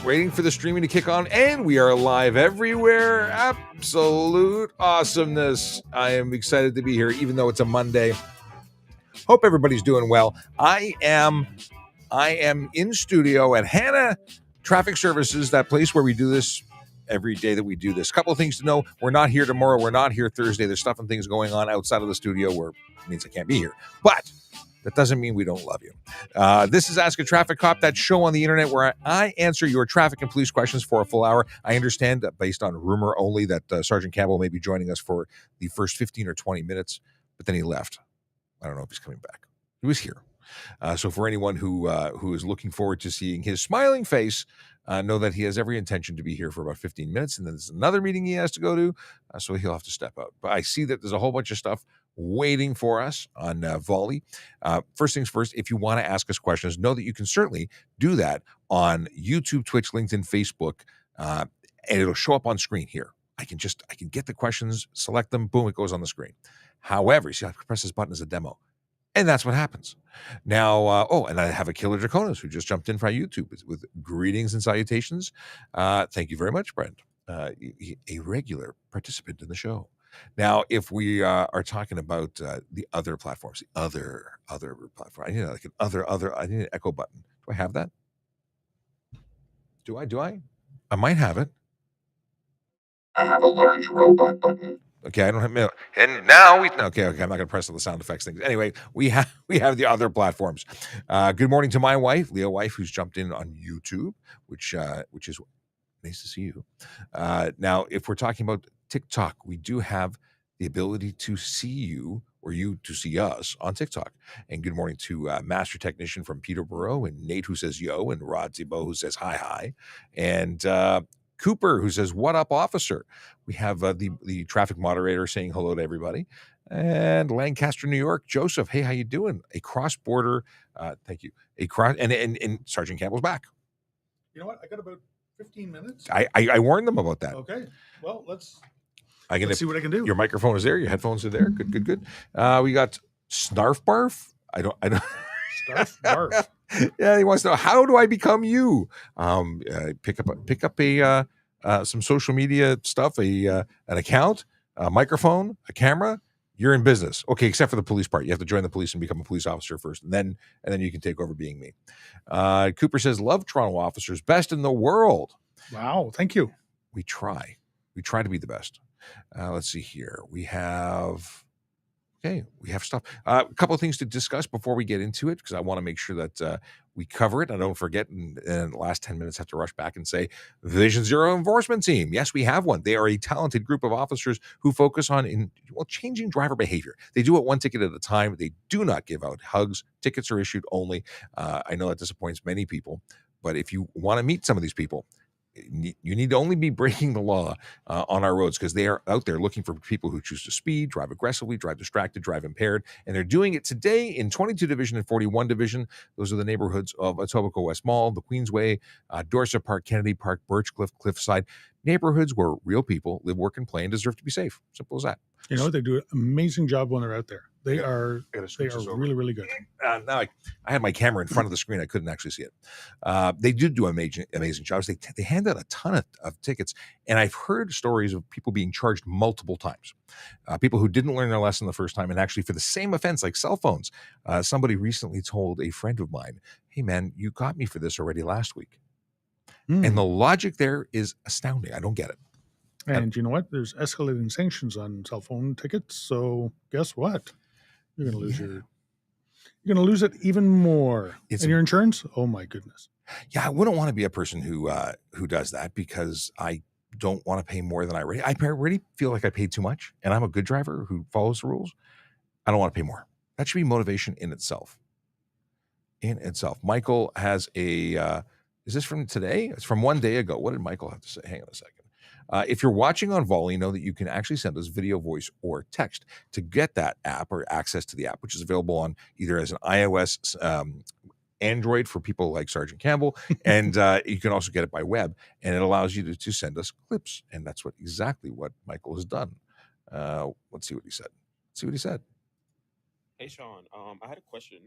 Waiting for the streaming to kick on, and we are live everywhere. Absolute awesomeness. I am excited to be here, even though it's a Monday. Hope everybody's doing well. I am in studio at Hannah Traffic Services, that place where we do this every day that we do this. Couple of things to know. We're not here tomorrow. We're not here Thursday. There's stuff and things going on outside of the studio where it means I can't be here. But that doesn't mean we don't love you. This is Ask a Traffic Cop, that show on the internet where I answer your traffic and police questions for a full hour. I understand, based on rumor only, that Sergeant Campbell may be joining us for the first 15 or 20 minutes, but then he left. I don't know if he's coming back. He was here. So for anyone who is looking forward to seeing his smiling face, know that he has every intention to be here for about 15 minutes, and then there's another meeting he has to go to, so he'll have to step out. But I see that there's a whole bunch of stuff waiting for us on Volley. First things first, if you want to ask us questions, know that you can certainly do that on YouTube, Twitch, LinkedIn, Facebook, and it'll show up on screen here. I can get the questions, select them, boom, it goes on the screen. However, you see, I press this button as a demo. And that's what happens. Now, and I have a Killer Draconis who just jumped in from YouTube with greetings and salutations. Thank you very much, Brent. A regular participant in the show. Now, if we are talking about the other platforms, the other platform, I need like an I need an echo button. Do I have that? Do I? I might have it. I have a large robot button. Okay, I don't have mail. And now okay, I'm not gonna press all the sound effects things. Anyway, we have the other platforms. Good morning to my wife, Leah wife, who's jumped in on YouTube, which is nice to see you. Now, if we're talking about TikTok, we do have the ability to see you or you to see us on TikTok. And good morning to Master Technician from Peterborough, and Nate who says yo, and Rod Zibo who says hi, and Cooper who says what up, officer. We have the traffic moderator saying hello to everybody, and Lancaster, New York, Joseph, hey, how you doing? A cross-border, thank you, and Sergeant Campbell's back. You know what? I got about 15 minutes. I warned them about that. Okay. Well, let's see what I can do. Your microphone is there. Your headphones are there. Good. We got Snarf Barf. I don't. Snarf Barf. Yeah, he wants to know, how do I become you? Pick up a some social media stuff, an account, a microphone, a camera. You're in business. Okay, except for the police part. You have to join the police and become a police officer first, and then you can take over being me. Cooper says, love Toronto officers, best in the world. Wow, thank you. We try to be the best. Let's see here. We have stuff. A couple of things to discuss before we get into it, because I want to make sure that we cover it. I don't forget, and in the last 10 minutes have to rush back and say, Vision Zero Enforcement Team. Yes, we have one. They are a talented group of officers who focus on changing driver behavior. They do it one ticket at a time. They do not give out hugs. Tickets are issued only. I know that disappoints many people, but if you want to meet some of these people, you need to only be breaking the law on our roads, because they are out there looking for people who choose to speed, drive aggressively, drive distracted, drive impaired, and they're doing it today in 22 Division and 41 Division. Those are the neighborhoods of Etobicoke West Mall, the Queensway, Dorset Park, Kennedy Park, Birchcliff, Cliffside, neighborhoods where real people live, work, and play and deserve to be safe. Simple as that. You know, they do an amazing job when they're out there. They are really, really good. Now I had my camera in front of the screen. I couldn't actually see it. They do amazing jobs. They hand out a ton of tickets, and I've heard stories of people being charged multiple times. People who didn't learn their lesson the first time, and actually for the same offense, like cell phones. Somebody recently told a friend of mine, hey man, you got me for this already last week. And the logic there is astounding. I don't get it. And you know what? There's escalating sanctions on cell phone tickets. So guess what? You're going to lose it even more. And your insurance? Oh my goodness. Yeah, I wouldn't want to be a person who does that, because I don't want to pay more than I already feel like I paid too much, and I'm a good driver who follows the rules. I don't want to pay more. That should be motivation in itself. Michael has a is this from today? It's from one day ago. What did Michael have to say? Hang on a second. If you're watching on Volley, know that you can actually send us video, voice, or text. To get that app or access to the app, which is available on either as an iOS, Android for people like Sergeant Campbell, and you can also get it by web, and it allows you to send us clips, and that's exactly what Michael has done. Let's see what he said. Hey, Sean, I had a question.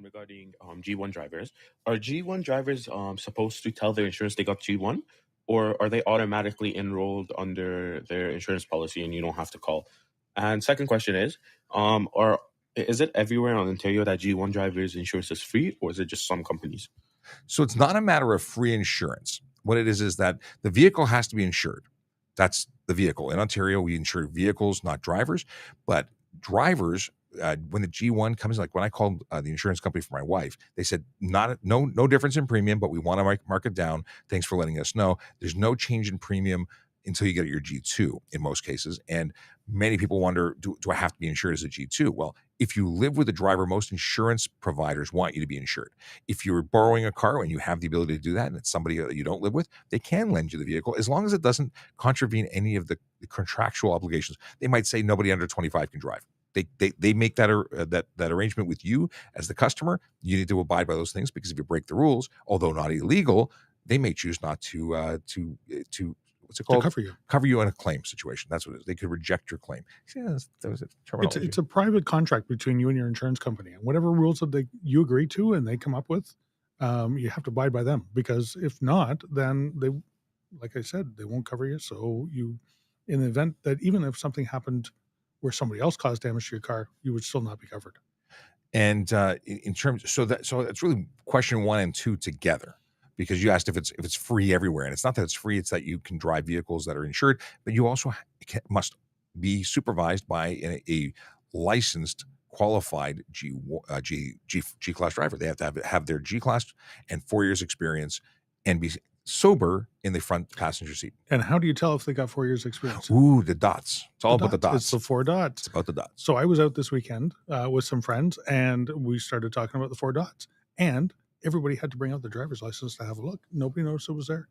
regarding G1 drivers. Are G1 drivers supposed to tell their insurance they got G1, or are they automatically enrolled under their insurance policy and you don't have to call? And second question is it everywhere in Ontario that G1 drivers insurance is free, or is it just some companies? So it's not a matter of free insurance. What it is that the vehicle has to be insured. That's the vehicle. In Ontario, we insure vehicles, not drivers. But drivers, when the G1 comes, like when I called the insurance company for my wife, they said no difference in premium, but we want to mark it down. Thanks for letting us know. There's no change in premium until you get your G2 in most cases. And many people wonder, do I have to be insured as a G2? Well, if you live with a driver, most insurance providers want you to be insured. If you're borrowing a car and you have the ability to do that, and it's somebody that you don't live with, they can lend you the vehicle as long as it doesn't contravene any of the contractual obligations. They might say nobody under 25 can drive. They make that arrangement with you as the customer. You need to abide by those things, because if you break the rules, although not illegal, they may choose not to what's it called? Cover you in a claim situation. That's what it is. They could reject your claim. Yeah, that was terminology. It's a private contract between you and your insurance company, and whatever rules that you agree to and they come up with, you have to abide by them, because if not, then they, like I said, they won't cover you. So you, in the event that even if something happened where somebody else caused damage to your car, you would still not be covered. And in terms, so it's really question 1 and 2 together, because you asked if it's free everywhere, and it's not that it's free; it's that you can drive vehicles that are insured, but you also must be supervised by a licensed, qualified G class driver. They have to have their G class and 4 years experience, and be sober in the front passenger seat. And how do you tell if they got 4 years experience? Ooh, the dots. It's all about the dots. It's the 4 dots. It's about the dots. So I was out this weekend with some friends, and we started talking about the 4 dots. And everybody had to bring out their driver's license to have a look. Nobody noticed it was there.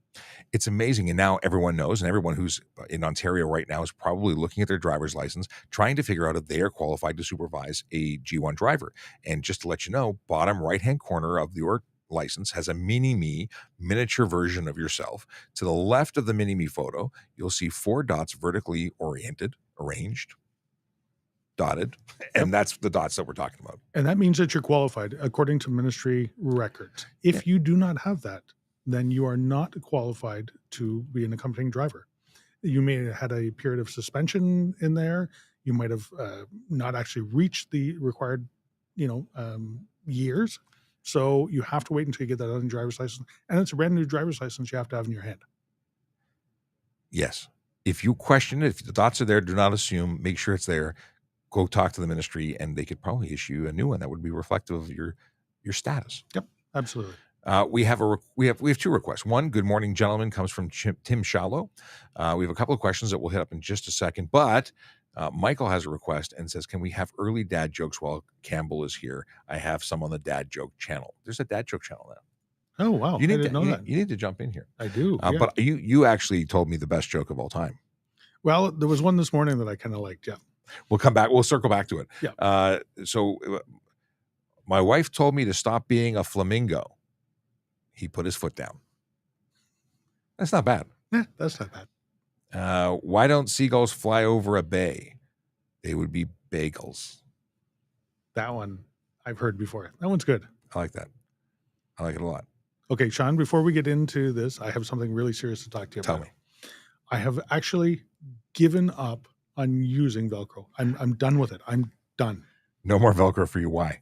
It's amazing. And now everyone knows, and everyone who's in Ontario right now is probably looking at their driver's license, trying to figure out if they are qualified to supervise a G1 driver. And just to let you know, bottom right-hand corner of your license has a mini-me miniature version of yourself. To the left of the mini-me photo, you'll see 4 dots vertically oriented, arranged, dotted, and that's the dots that we're talking about. And that means that you're qualified according to ministry records. If you do not have that, then you are not qualified to be an accompanying driver. You may have had a period of suspension in there. You might have not actually reached the required, years. So you have to wait until you get that other driver's license. And it's a brand new driver's license you have to have in your hand. Yes. If you question it, if the dots are there, do not assume. Make sure it's there. Go talk to the ministry, and they could probably issue a new one that would be reflective of your status. Yep, absolutely. We have 2 requests. One, good morning, gentlemen, comes from Tim Shallow. We have a couple of questions that we'll hit up in just a second, but Michael has a request and says, can we have early dad jokes while Campbell is here? I have some on the dad joke channel. There's a dad joke channel now. Oh, wow. You need to jump in here. I do. But you actually told me the best joke of all time. Well, there was one this morning that I kind of liked. Yeah. We'll come back. We'll circle back to it. Yeah. So my wife told me to stop being a flamingo. He put his foot down. That's not bad. Yeah, that's not bad. Why don't seagulls fly over a bay? They would be bagels. That one I've heard before. That one's good. I like that. I like it a lot. Okay, Sean, before we get into this, I have something really serious to talk to you about. Tell me. I have actually given up on using Velcro. I'm done with it. I'm done. No more Velcro for you. Why?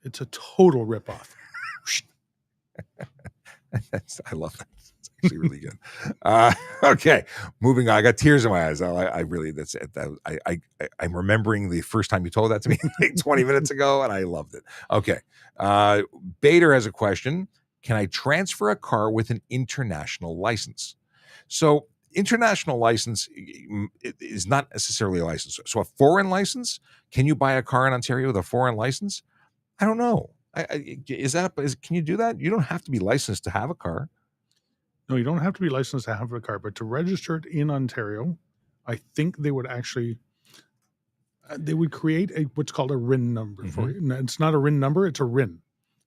It's a total ripoff. I love that. It's actually really good. Okay, moving on. I got tears in my eyes. I really, that's it. I'm remembering the first time you told that to me like 20 minutes ago, and I loved it. Okay. Bader has a question. Can I transfer a car with an international license? So international license is not necessarily a license. So a foreign license, can you buy a car in Ontario with a foreign license? I don't know. Can you do that? You don't have to be licensed to have a car. No, you don't have to be licensed to have a car, but to register it in Ontario, I think they would actually, they would create what's called a RIN number for you. It's not a RIN number, it's a RIN.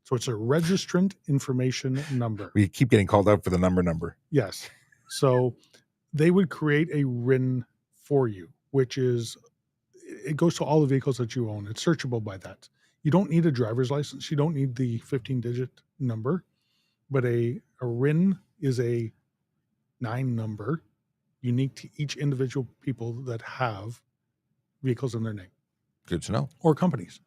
So it's a registrant information number. We keep getting called out for the number. Yes. So they would create a RIN for you, which is, it goes to all the vehicles that you own. It's searchable by that. You don't need a driver's license. You don't need the 15-digit number, but a RIN is a 9 number unique to each individual people that have vehicles in their name Good to know. or companies.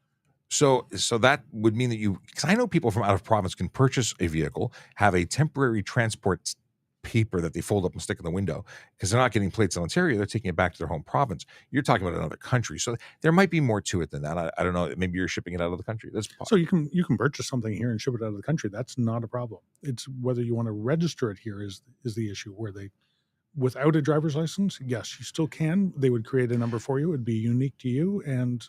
So that would mean that because I know people from out of province can purchase a vehicle, have a temporary transport paper that they fold up and stick in the window because they're not getting plates in Ontario. They're taking it back to their home province. You're talking about another country. So there might be more to it than that. I don't know. Maybe you're shipping it out of the country. That's So you can purchase something here and ship it out of the country. That's not a problem. It's whether you want to register it here is the issue, where they, without a driver's license, yes, you still can. They would create a number for you. It'd be unique to you. And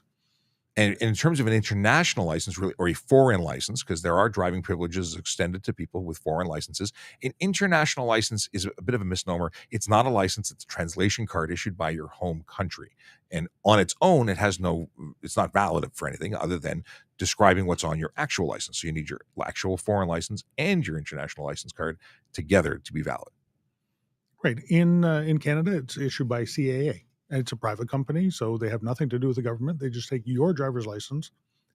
in terms of an international license, really, or a foreign license, because there are driving privileges extended to people with foreign licenses, an international license is a bit of a misnomer. It's not a license. It's a translation card issued by your home country. And on its own, it's not valid for anything other than describing what's on your actual license. So you need your actual foreign license and your international license card together to be valid. right, in Canada, it's issued by CAA. And it's a private company, so they have nothing to do with the government. They just take your driver's license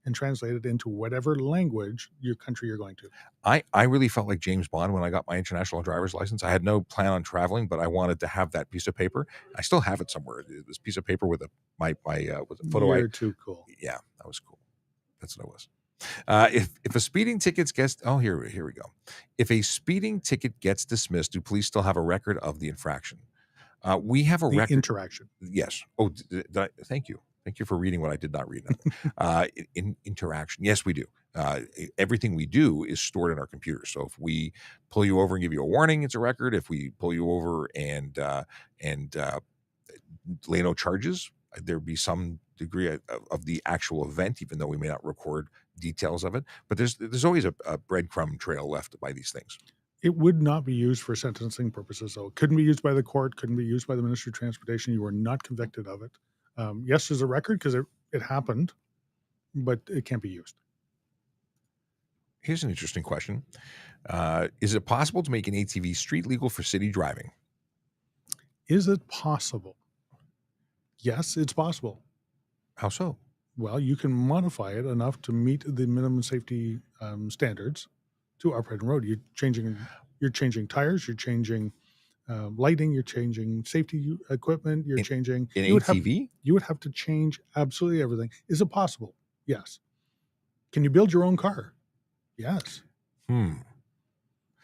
and translate it into whatever language your country you're going to. I really felt like James Bond when I got my international driver's license. I had no plan on traveling, but I wanted to have that piece of paper. I still have it somewhere. This piece of paper with my with a photo. You're too cool. Yeah, that was cool. That's what it was. If a speeding ticket gets here we go. If a speeding ticket gets dismissed, do police still have a record of the infraction? We have a record. Interaction. Yes. Oh, thank you. Thank you for reading what I did not read. In interaction. Yes, we do. Everything we do is stored in our computer. So if we pull you over and give you a warning, it's a record. If we pull you over and lay no charges, there'd be some degree of the actual event, even though we may not record details of it. But there's always a breadcrumb trail left by these things. It would not be used for sentencing purposes, though. It couldn't be used by the court, couldn't be used by the Ministry of Transportation. You are not convicted of it. Yes, there's a record because it happened, but it can't be used. Here's an interesting question. Is it possible to make an ATV street legal for city driving? Is it possible? Yes, it's possible. How so? Well, you can modify it enough to meet the minimum safety standards to operate on road. You're changing tires, you're changing lighting, you're changing safety equipment, you're changing an ATV. You would have to change absolutely everything. Is it possible? Yes. Can you build your own car? Yes.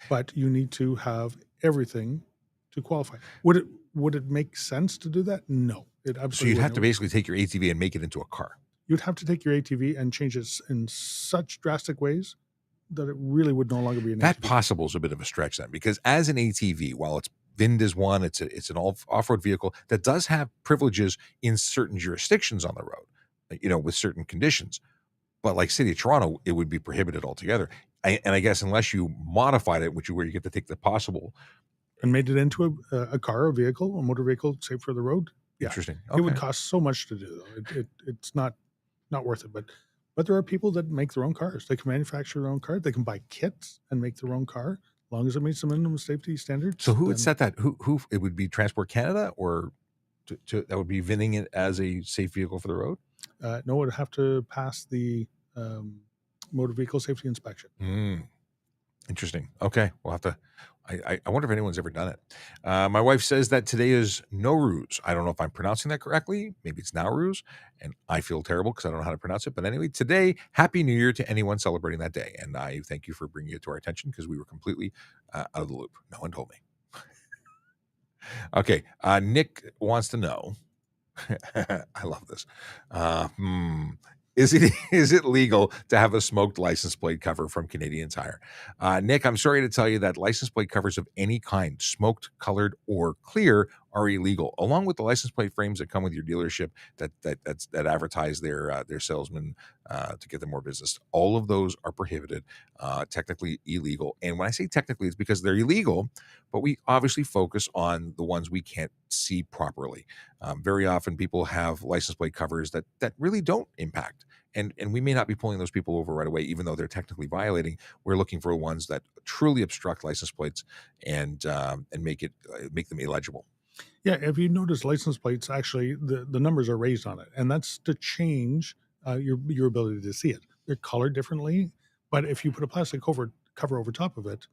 But you need to have everything to qualify. Would it make sense to do that? No. It absolutely. So you'd have to basically take your ATV and make it into a car. You'd have to take your ATV and change it in such drastic ways that it really would no longer be an that ATV. Possible is a bit of a stretch then, because as an ATV, while it's VINed as one, it's an off-road vehicle that does have privileges in certain jurisdictions on the road, with certain conditions. But like City of Toronto, it would be prohibited altogether. And I guess unless you modified it, where you get to take the possible and made it into a car, a vehicle, a motor vehicle safe for the road. Yeah. Interesting. Okay. It would cost so much to do, though. It's not worth it. But there are people that make their own cars. They can manufacture their own car. They can buy kits and make their own car, as long as it meets the minimum safety standards. So who would set that? Who it would be Transport Canada, or that would be VINing it as a safe vehicle for the road? No, it would have to pass the motor vehicle safety inspection. Interesting. Okay, we'll have to. I wonder if anyone's ever done it. My wife says that today is Nowruz. I don't know if I'm pronouncing that correctly. Maybe it's Nowruz, and I feel terrible because I don't know how to pronounce it. But anyway, today, Happy New Year to anyone celebrating that day. And I thank you for bringing it to our attention because we were completely out of the loop. No one told me. Okay, Nick wants to know. I love this. Is it legal to have a smoked license plate cover from Canadian Tire? Nick, I'm sorry to tell you that license plate covers of any kind, smoked, colored, or clear, are illegal, along with the license plate frames that come with your dealership that advertise their salesmen to get them more business. All of those are prohibited, technically illegal. And when I say technically, it's because they're illegal, but we obviously focus on the ones we can't see properly. Very often people have license plate covers that really don't impact. And we may not be pulling those people over right away, even though they're technically violating. We're looking for ones that truly obstruct license plates and make them illegible. Yeah, if you notice, license plates, actually, the numbers are raised on it, and that's to change your ability to see it. They're colored differently, but if you put a plastic cover over top of it,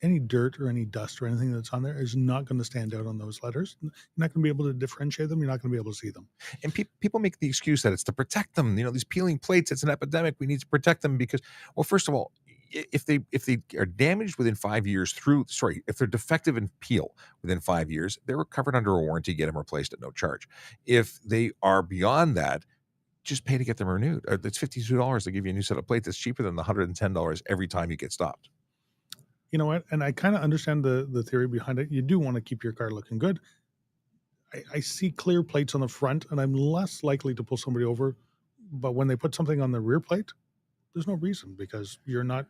any dirt or any dust or anything that's on there is not going to stand out on those letters. You're not going to be able to differentiate them. You're not going to be able to see them. And people make the excuse that it's to protect them. These peeling plates, it's an epidemic. We need to protect them because, well, first of all, if they are damaged within 5 years if they're defective in peel within 5 years, they're covered under a warranty, get them replaced at no charge. If they are beyond that, just pay to get them renewed. It's $52 to give you a new set of plates. It's cheaper than the $110 every time you get stopped. You know what? And I kind of understand the theory behind it. You do want to keep your car looking good. I see clear plates on the front, and I'm less likely to pull somebody over. But when they put something on the rear plate, there's no reason because you're not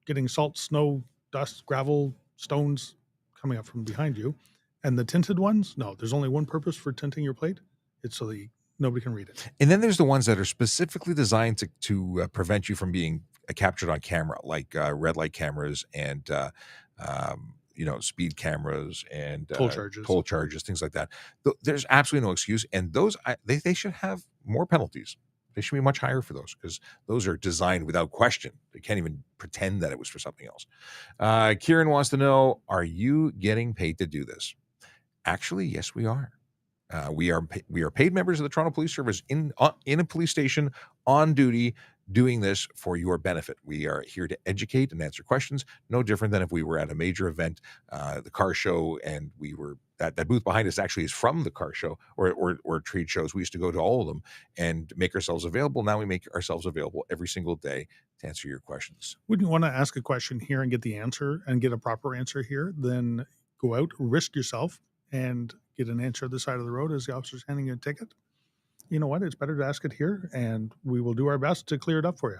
getting salt, snow, dust, gravel, stones coming up from behind you. And the tinted ones, no, there's only one purpose for tinting your plate. It's so that nobody can read it. And then there's the ones that are specifically designed to prevent you from being captured on camera, like red light cameras and speed cameras and toll charges, things like that. There's absolutely no excuse, and those they should have more penalties. They should be much higher for those because those are designed without question. They can't even pretend that it was for something else. Kieran wants to know: are you getting paid to do this? Actually, yes, we are. We are paid members of the Toronto Police Service in a police station on duty, doing this for your benefit. We are here to educate and answer questions, no different than if we were at a major event, the car show, and we were that booth behind us actually is from the car show or trade shows. We used to go to all of them and make ourselves available. Now we make ourselves available every single day to answer your questions. Wouldn't you want to ask a question here and get the answer and get a proper answer here? Then go out, risk yourself, and get an answer at the side of the road as the officer's handing you a ticket. You know what? It's better to ask it here, and we will do our best to clear it up for you.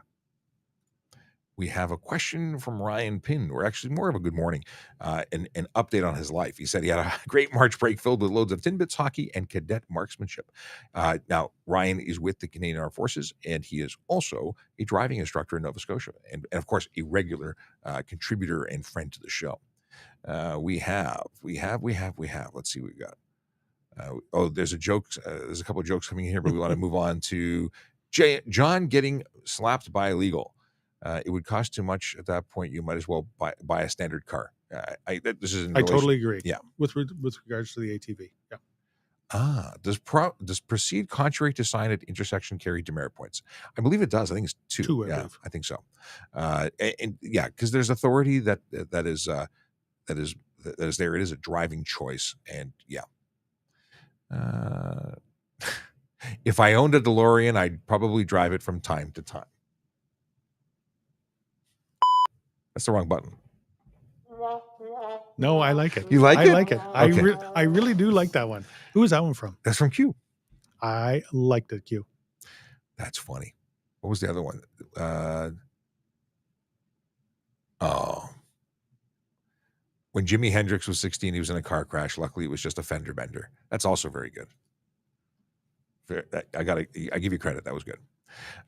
We have a question from Ryan Pinn, or actually more of a good morning, an update on his life. He said he had a great March break filled with loads of Tinbits hockey and cadet marksmanship. Now, Ryan is with the Canadian Armed Forces, and he is also a driving instructor in Nova Scotia, and of course, a regular contributor and friend to the show. We have. Let's see what we got. There's a joke. There's a couple of jokes coming in here, but we want to move on to John getting slapped by illegal. It would cost too much at that point. You might as well buy a standard car. I totally agree. Yeah, with regards to the ATV. Yeah. Does proceed contrary to sign at intersection carry demerit points? I believe it does. I think it's two. Yeah, I think so. And yeah, because there's authority that is there. It is a driving choice, and yeah. If I owned a DeLorean, I'd probably drive it from time to time. That's the wrong button. No, I like it. You like it? I like it. Okay. I really do like that one. Who is that one from? That's from Q. I liked it, Q. That's funny. What was the other one? When Jimi Hendrix was 16, he was in a car crash. Luckily, it was just a fender bender. That's also very good. I give you credit. That was good.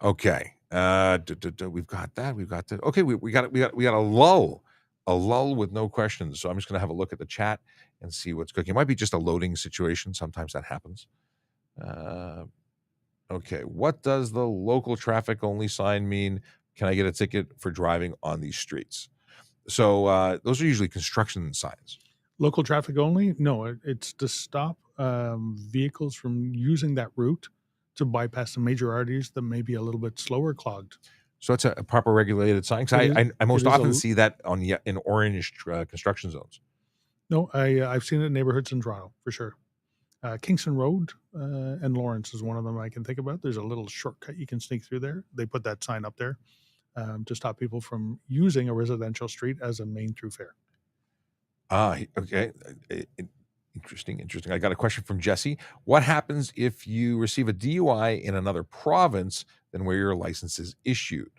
Okay. We've got that. We've got that. Okay. We got a lull with no questions. So I'm just going to have a look at the chat and see what's cooking. It might be just a loading situation. Sometimes that happens. Okay. What does the local traffic only sign mean? Can I get a ticket for driving on these streets? So those are usually construction signs. Local traffic only? No, it's to stop vehicles from using that route to bypass the major arteries that may be a little bit slower clogged. So it's a proper regulated sign. I most often see that in orange construction zones. No, I've seen it in neighborhoods in Toronto for sure. Kingston Road and Lawrence is one of them I can think about. There's a little shortcut you can sneak through there. They put that sign up there to stop people from using a residential street as a main thoroughfare. Okay. Interesting. I got a question from Jesse. What happens if you receive a DUI in another province than where your license is issued?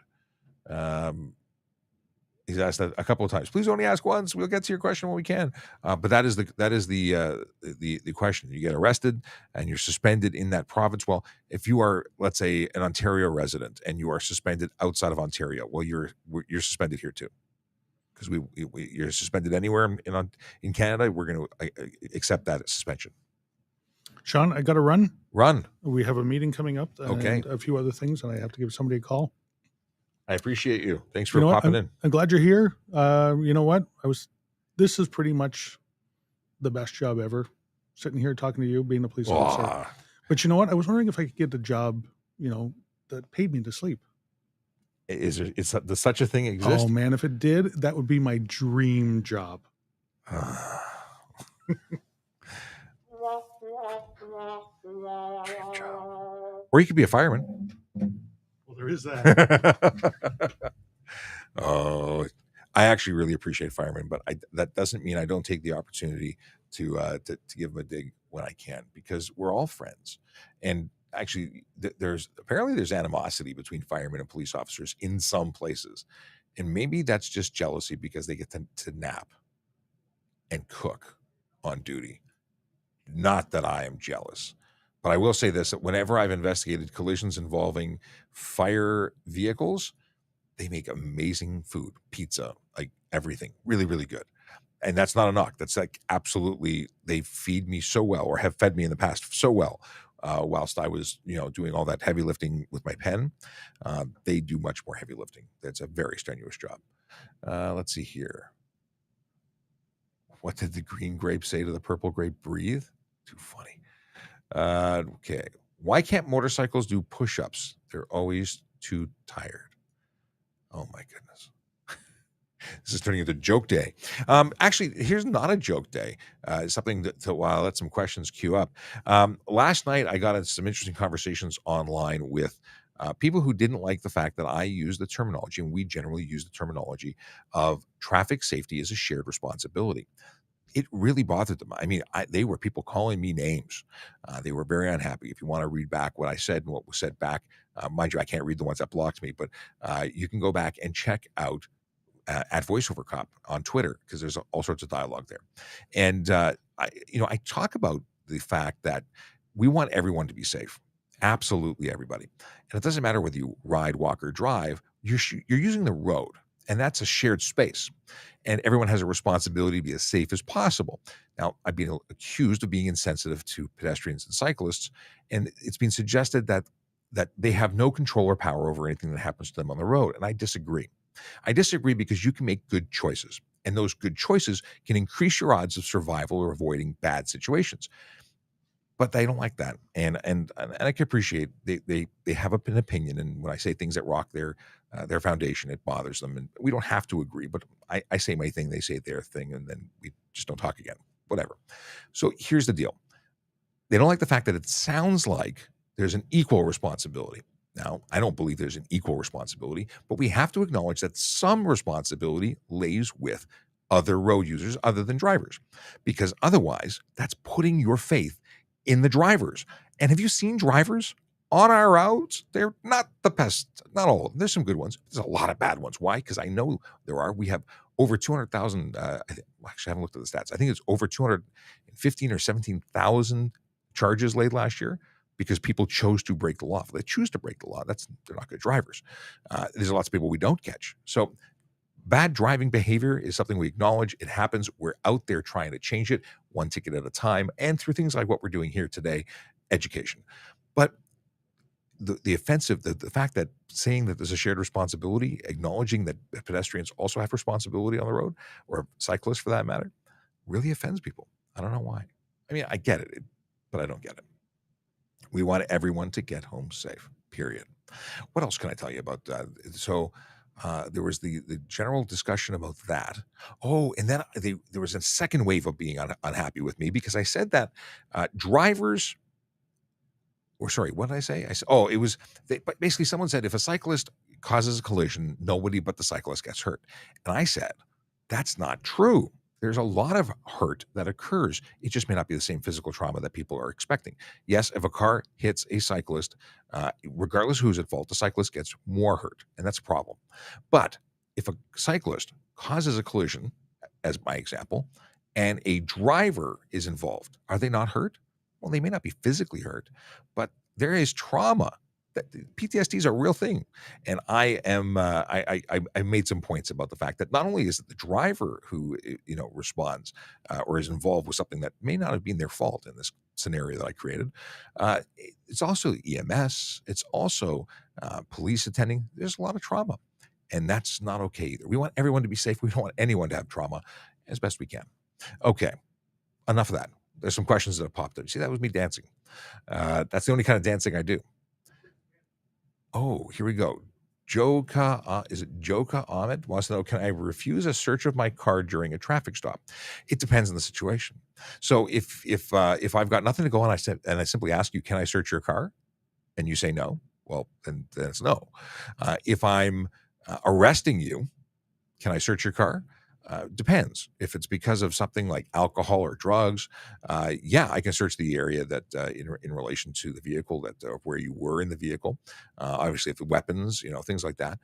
He's asked that a couple of times. Please only ask once. We'll get to your question when we can. But that is the question. You get arrested and you're suspended in that province. Well, if you are, let's say, an Ontario resident and you are suspended outside of Ontario, well, you're suspended here too. Because you're suspended anywhere in Canada, we're going to accept that suspension. Sean, I got to run. Run. We have a meeting coming up and okay. a few other things, and I have to give somebody a call. I appreciate you. Thanks You for know what? popping in. I'm glad you're here. You know what? This is pretty much the best job ever. Sitting here talking to you, being a police officer. Aw, But you know what? I was wondering if I could get a job, that paid me to sleep. does such a thing exist? Oh man, if it did, that would be my dream job. Or you could be a fireman. Well, there is that. Oh, I actually really appreciate firemen, but that doesn't mean I don't take the opportunity to give them a dig when I can, because we're all friends. And actually, there's animosity between firemen and police officers in some places, and maybe that's just jealousy because they get to nap and cook on duty. Not that I am jealous, but I will say this: that whenever I've investigated collisions involving fire vehicles, they make amazing food, pizza, like everything, really, really good. And that's not a knock. That's like absolutely, they feed me so well, or have fed me in the past so well, whilst I was, doing all that heavy lifting with my pen. They do much more heavy lifting. That's a very strenuous job. Let's see here. What did the green grape say to the purple grape? Breathe. Too funny. Okay. Why can't motorcycles do push-ups? They're always too tired. Oh my goodness. This is turning into joke day. Actually, here's not a joke day. It's something to while let some questions queue up. Last night, I got into some interesting conversations online with people who didn't like the fact that I use the terminology, and we generally use the terminology of traffic safety as a shared responsibility. It really bothered them. I mean, they were people calling me names. They were very unhappy. If you want to read back what I said and what was said back, mind you, I can't read the ones that blocked me, but you can go back and check out at VoiceOver Cop on Twitter, because there's all sorts of dialogue there. And I talk about the fact that we want everyone to be safe, absolutely everybody. And it doesn't matter whether you ride, walk, or drive. You're using the road, and that's a shared space. And everyone has a responsibility to be as safe as possible. Now, I've been accused of being insensitive to pedestrians and cyclists, and it's been suggested that they have no control or power over anything that happens to them on the road. And I disagree. I disagree because you can make good choices, and those good choices can increase your odds of survival or avoiding bad situations. But they don't like that, and I can appreciate they have an opinion, and when I say things that rock their foundation, it bothers them, and we don't have to agree. But I say my thing, they say their thing, and then we just don't talk again. Whatever. So here's the deal: they don't like the fact that it sounds like there's an equal responsibility. Now, I don't believe there's an equal responsibility, but we have to acknowledge that some responsibility lays with other road users other than drivers, because otherwise that's putting your faith in the drivers. And have you seen drivers on our roads? They're not the best, not all of them. There's some good ones. There's a lot of bad ones. Why? Because I know there are. We have over 200,000, actually, I haven't looked at the stats. I think it's over 215 or 17,000 charges laid last year because people chose to break the law. If they choose to break the law, they're not good drivers. There's lots of people we don't catch. So bad driving behavior is something we acknowledge. It happens. We're out there trying to change it one ticket at a time, and through things like what we're doing here today, education. But the offensive, the fact that saying that there's a shared responsibility, acknowledging that pedestrians also have responsibility on the road, or cyclists for that matter, really offends people. I don't know why. I mean, I get it, but I don't get it. We want everyone to get home safe, period. What else can I tell you about that? So there was the general discussion about that. Oh, and then there was a second wave of being unhappy with me because I said that drivers, or sorry, what did I say? It was, but basically someone said if a cyclist causes a collision, nobody but the cyclist gets hurt. And I said, that's not true. There's a lot of hurt that occurs. It just may not be the same physical trauma that people are expecting. Yes, if a car hits a cyclist, regardless who's at fault, the cyclist gets more hurt, and that's a problem. But if a cyclist causes a collision, as my example, and a driver is involved, are they not hurt? Well, they may not be physically hurt, but there is trauma. That PTSD is a real thing, and I made some points about the fact that not only is it the driver who responds or is involved with something that may not have been their fault in this scenario that I created. It's also EMS. It's also police attending. There's a lot of trauma, And that's not okay either. We want everyone to be safe. We don't want anyone to have trauma as best we can. Okay, enough of that. There's some questions that have popped up. See, that was me dancing. That's the only kind of dancing I do. Oh, here we go. Is it Joka Ahmed wants to know, can I refuse a search of my car during a traffic stop? It depends on the situation. So if I've got nothing to go on, I simply ask you, can I search your car? And you say no, well, then it's no. If I'm arresting you, can I search your car? Depends. If it's because of something like alcohol or drugs, yeah, I can search the area that in relation to the vehicle that where you were in the vehicle. Obviously, if the weapons, things like that.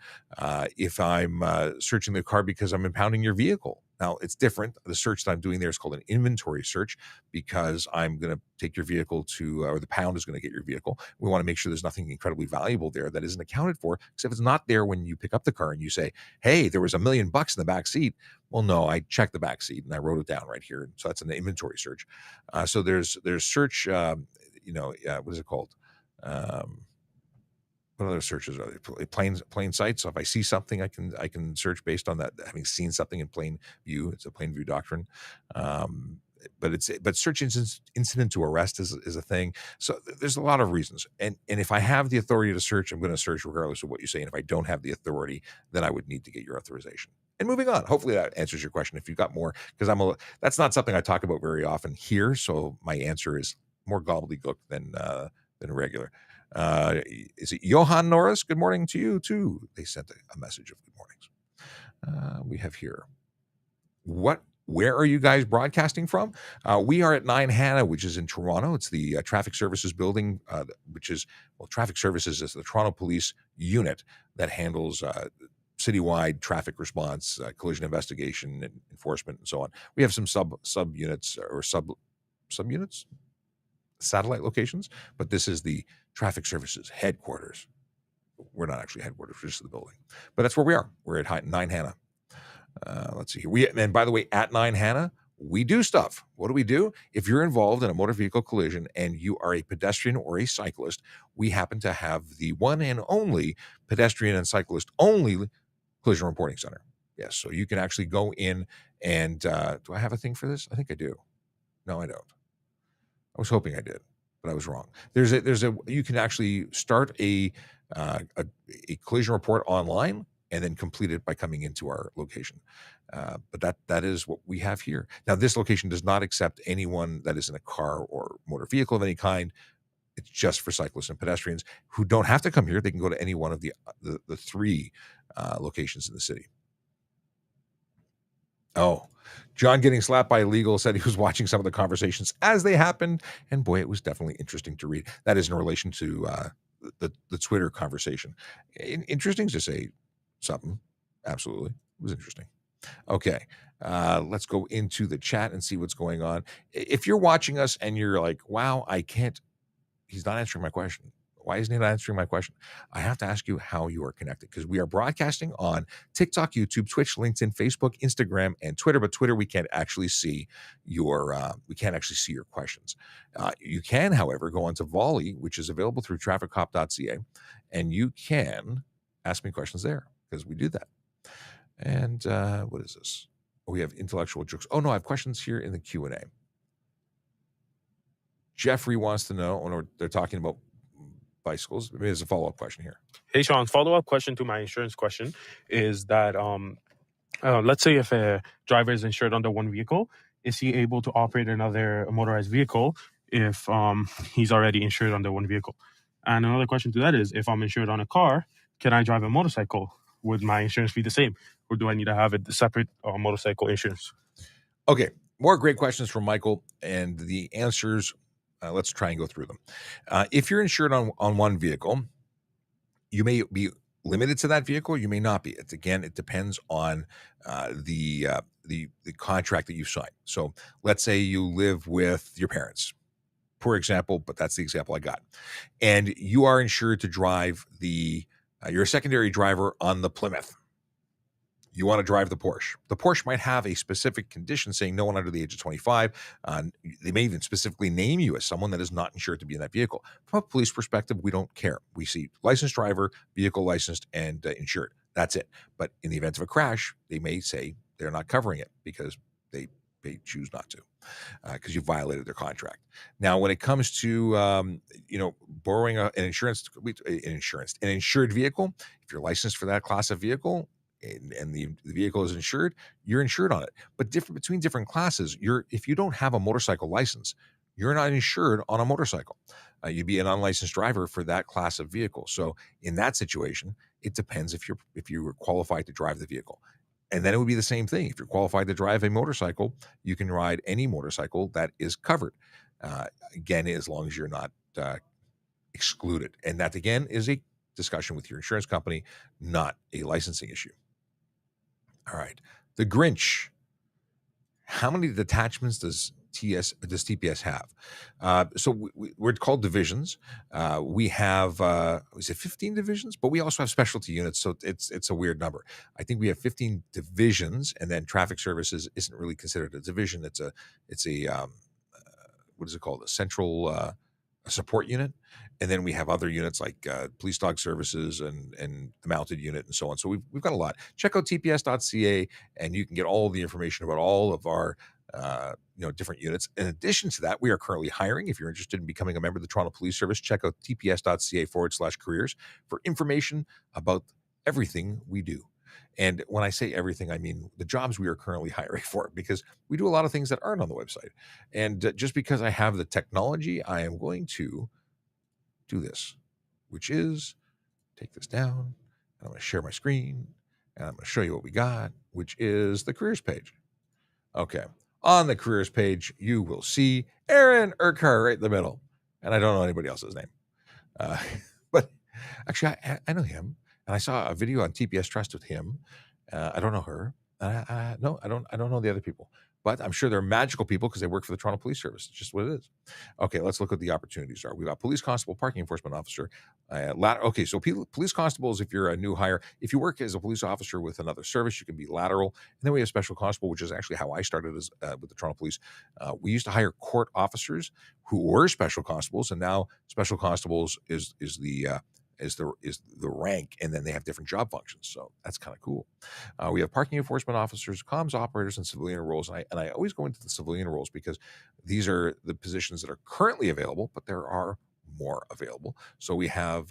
If I'm searching the car because I'm impounding your vehicle, now it's different. The search that I'm doing there is called an inventory search because I'm going to take your vehicle to, or the pound is going to get your vehicle. We want to make sure there's nothing incredibly valuable there that isn't accounted for. Because if it's not there when you pick up the car and you say, "Hey, there was $1 million in the back seat," well, no, I checked the back seat and I wrote it down right here. So that's an inventory search. So there's search. What is it called? What other searches are there? Plain sight. So if I see something, I can search based on that, having seen something in plain view. It's a plain view doctrine. But search incident to arrest is a thing. So there's a lot of reasons. And if I have the authority to search, I'm going to search regardless of what you say. And if I don't have the authority, then I would need to get your authorization. And moving on, hopefully that answers your question. If you've got more, because that's not something I talk about very often here. So my answer is more gobbledygook than regular. Is it Johan Norris? Good morning to you too. They sent a message of good mornings. We have here. Where are you guys broadcasting from? We are at 9 Hannah, which is in Toronto. It's the Traffic Services building, Traffic Services is the Toronto Police unit that handles citywide traffic response, collision investigation, and enforcement, and so on. We have some sub units or subunits, satellite locations, but this is the Traffic Services headquarters. We're not actually headquarters, we're just the building, but that's where we are. We're at 9 Hannah. Let's see here. And by the way, at 9 Hannah, we do stuff. What do we do? If you're involved in a motor vehicle collision and you are a pedestrian or a cyclist, we happen to have the one and only pedestrian and cyclist only collision reporting center. Yes, so you can actually go in and do I have a thing for this? I think I do. No, I don't. I was hoping I did, but I was wrong. You can actually start a collision report online and then complete it by coming into our location. But that is what we have here. Now, this location does not accept anyone that is in a car or motor vehicle of any kind. It's just for cyclists and pedestrians who don't have to come here. They can go to any one of the three locations in the city. Oh, John getting slapped by illegal said he was watching some of the conversations as they happened. And boy, it was definitely interesting to read. That is in relation to the Twitter conversation. Interesting to say something. Absolutely. It was interesting. Okay. Let's go into the chat and see what's going on. If you're watching us and you're like, wow, he's not answering my question. Why isn't he not answering my question? I have to ask you how you are connected, because we are broadcasting on TikTok, YouTube, Twitch, LinkedIn, Facebook, Instagram, and Twitter. But Twitter, we can't actually see your questions. You can, however, go onto Volley, which is available through trafficcop.ca, and you can ask me questions there, because we do that. And what is this? Oh, we have intellectual jokes. Oh no, I have questions here in the Q&A. Jeffrey wants to know, or they're talking about bicycles. Maybe there's a follow-up question here. Hey, Sean, follow-up question to my insurance question is that let's say if a driver is insured under one vehicle, is he able to operate another motorized vehicle if he's already insured under one vehicle? And another question to that is, if I'm insured on a car, can I drive a motorcycle? Would my insurance be the same? Or do I need to have a separate motorcycle insurance? Okay, more great questions from Michael, and the answers, let's try and go through them. If you're insured on one vehicle, you may be limited to that vehicle. You may not be. It depends on the contract that you sign. So let's say you live with your parents. Poor example, but that's the example I got. And you are insured to drive you're a secondary driver on the Plymouth. You want to drive the Porsche. The Porsche might have a specific condition saying no one under the age of 25. They may even specifically name you as someone that is not insured to be in that vehicle. From a police perspective, we don't care. We see licensed driver, vehicle licensed, and insured. That's it. But in the event of a crash, they may say they're not covering it because they choose not to, because you violated their contract. Now, when it comes to borrowing an insured vehicle, if you're licensed for that class of vehicle and the vehicle is insured, you're insured on it. But between different classes, if you don't have a motorcycle license, you're not insured on a motorcycle. You'd be an unlicensed driver for that class of vehicle. So in that situation, it depends if you were qualified to drive the vehicle. And then it would be the same thing. If you're qualified to drive a motorcycle, you can ride any motorcycle that is covered. Again, as long as you're not excluded. And that, again, is a discussion with your insurance company, not a licensing issue. All right. The Grinch. How many detachments does TPS have? So we're called divisions. We have is it 15 divisions? But we also have specialty units, so it's a weird number. I think we have 15 divisions, and then traffic services isn't really considered a division. It's a what is it called? A central a support unit. And then we have other units like police dog services and the mounted unit and so on. So we've got a lot. Check out tps.ca and you can get all the information about all of our different units. In addition to that, we are currently hiring. If you're interested in becoming a member of the Toronto Police Service, check out tps.ca/careers for information about everything we do. And when I say everything, I mean the jobs we are currently hiring for, because we do a lot of things that aren't on the website. And just because I have the technology, I am going to do this, which is take this down, and I'm going to share my screen, and I'm going to show you what we got, which is the careers page. Okay. On the careers page, you will see Aaron Urquhart right in the middle. And I don't know anybody else's name. But actually, I know him. And I saw a video on TPS Trust with him. I don't know her. No, I don't know the other people. But I'm sure they're magical people because they work for the Toronto Police Service. It's just what it is. Okay, let's look at the opportunities are. We've got police constable, parking enforcement officer. Okay, so police constables, if you're a new hire, if you work as a police officer with another service, you can be lateral. And then we have special constable, which is actually how I started as with the Toronto Police. We used to hire court officers who were special constables, and now special constables is the rank, and then they have different job functions. So that's kind of cool. We have parking enforcement officers, comms operators, and civilian roles. And I always go into the civilian roles because these are the positions that are currently available, but there are more available. So we have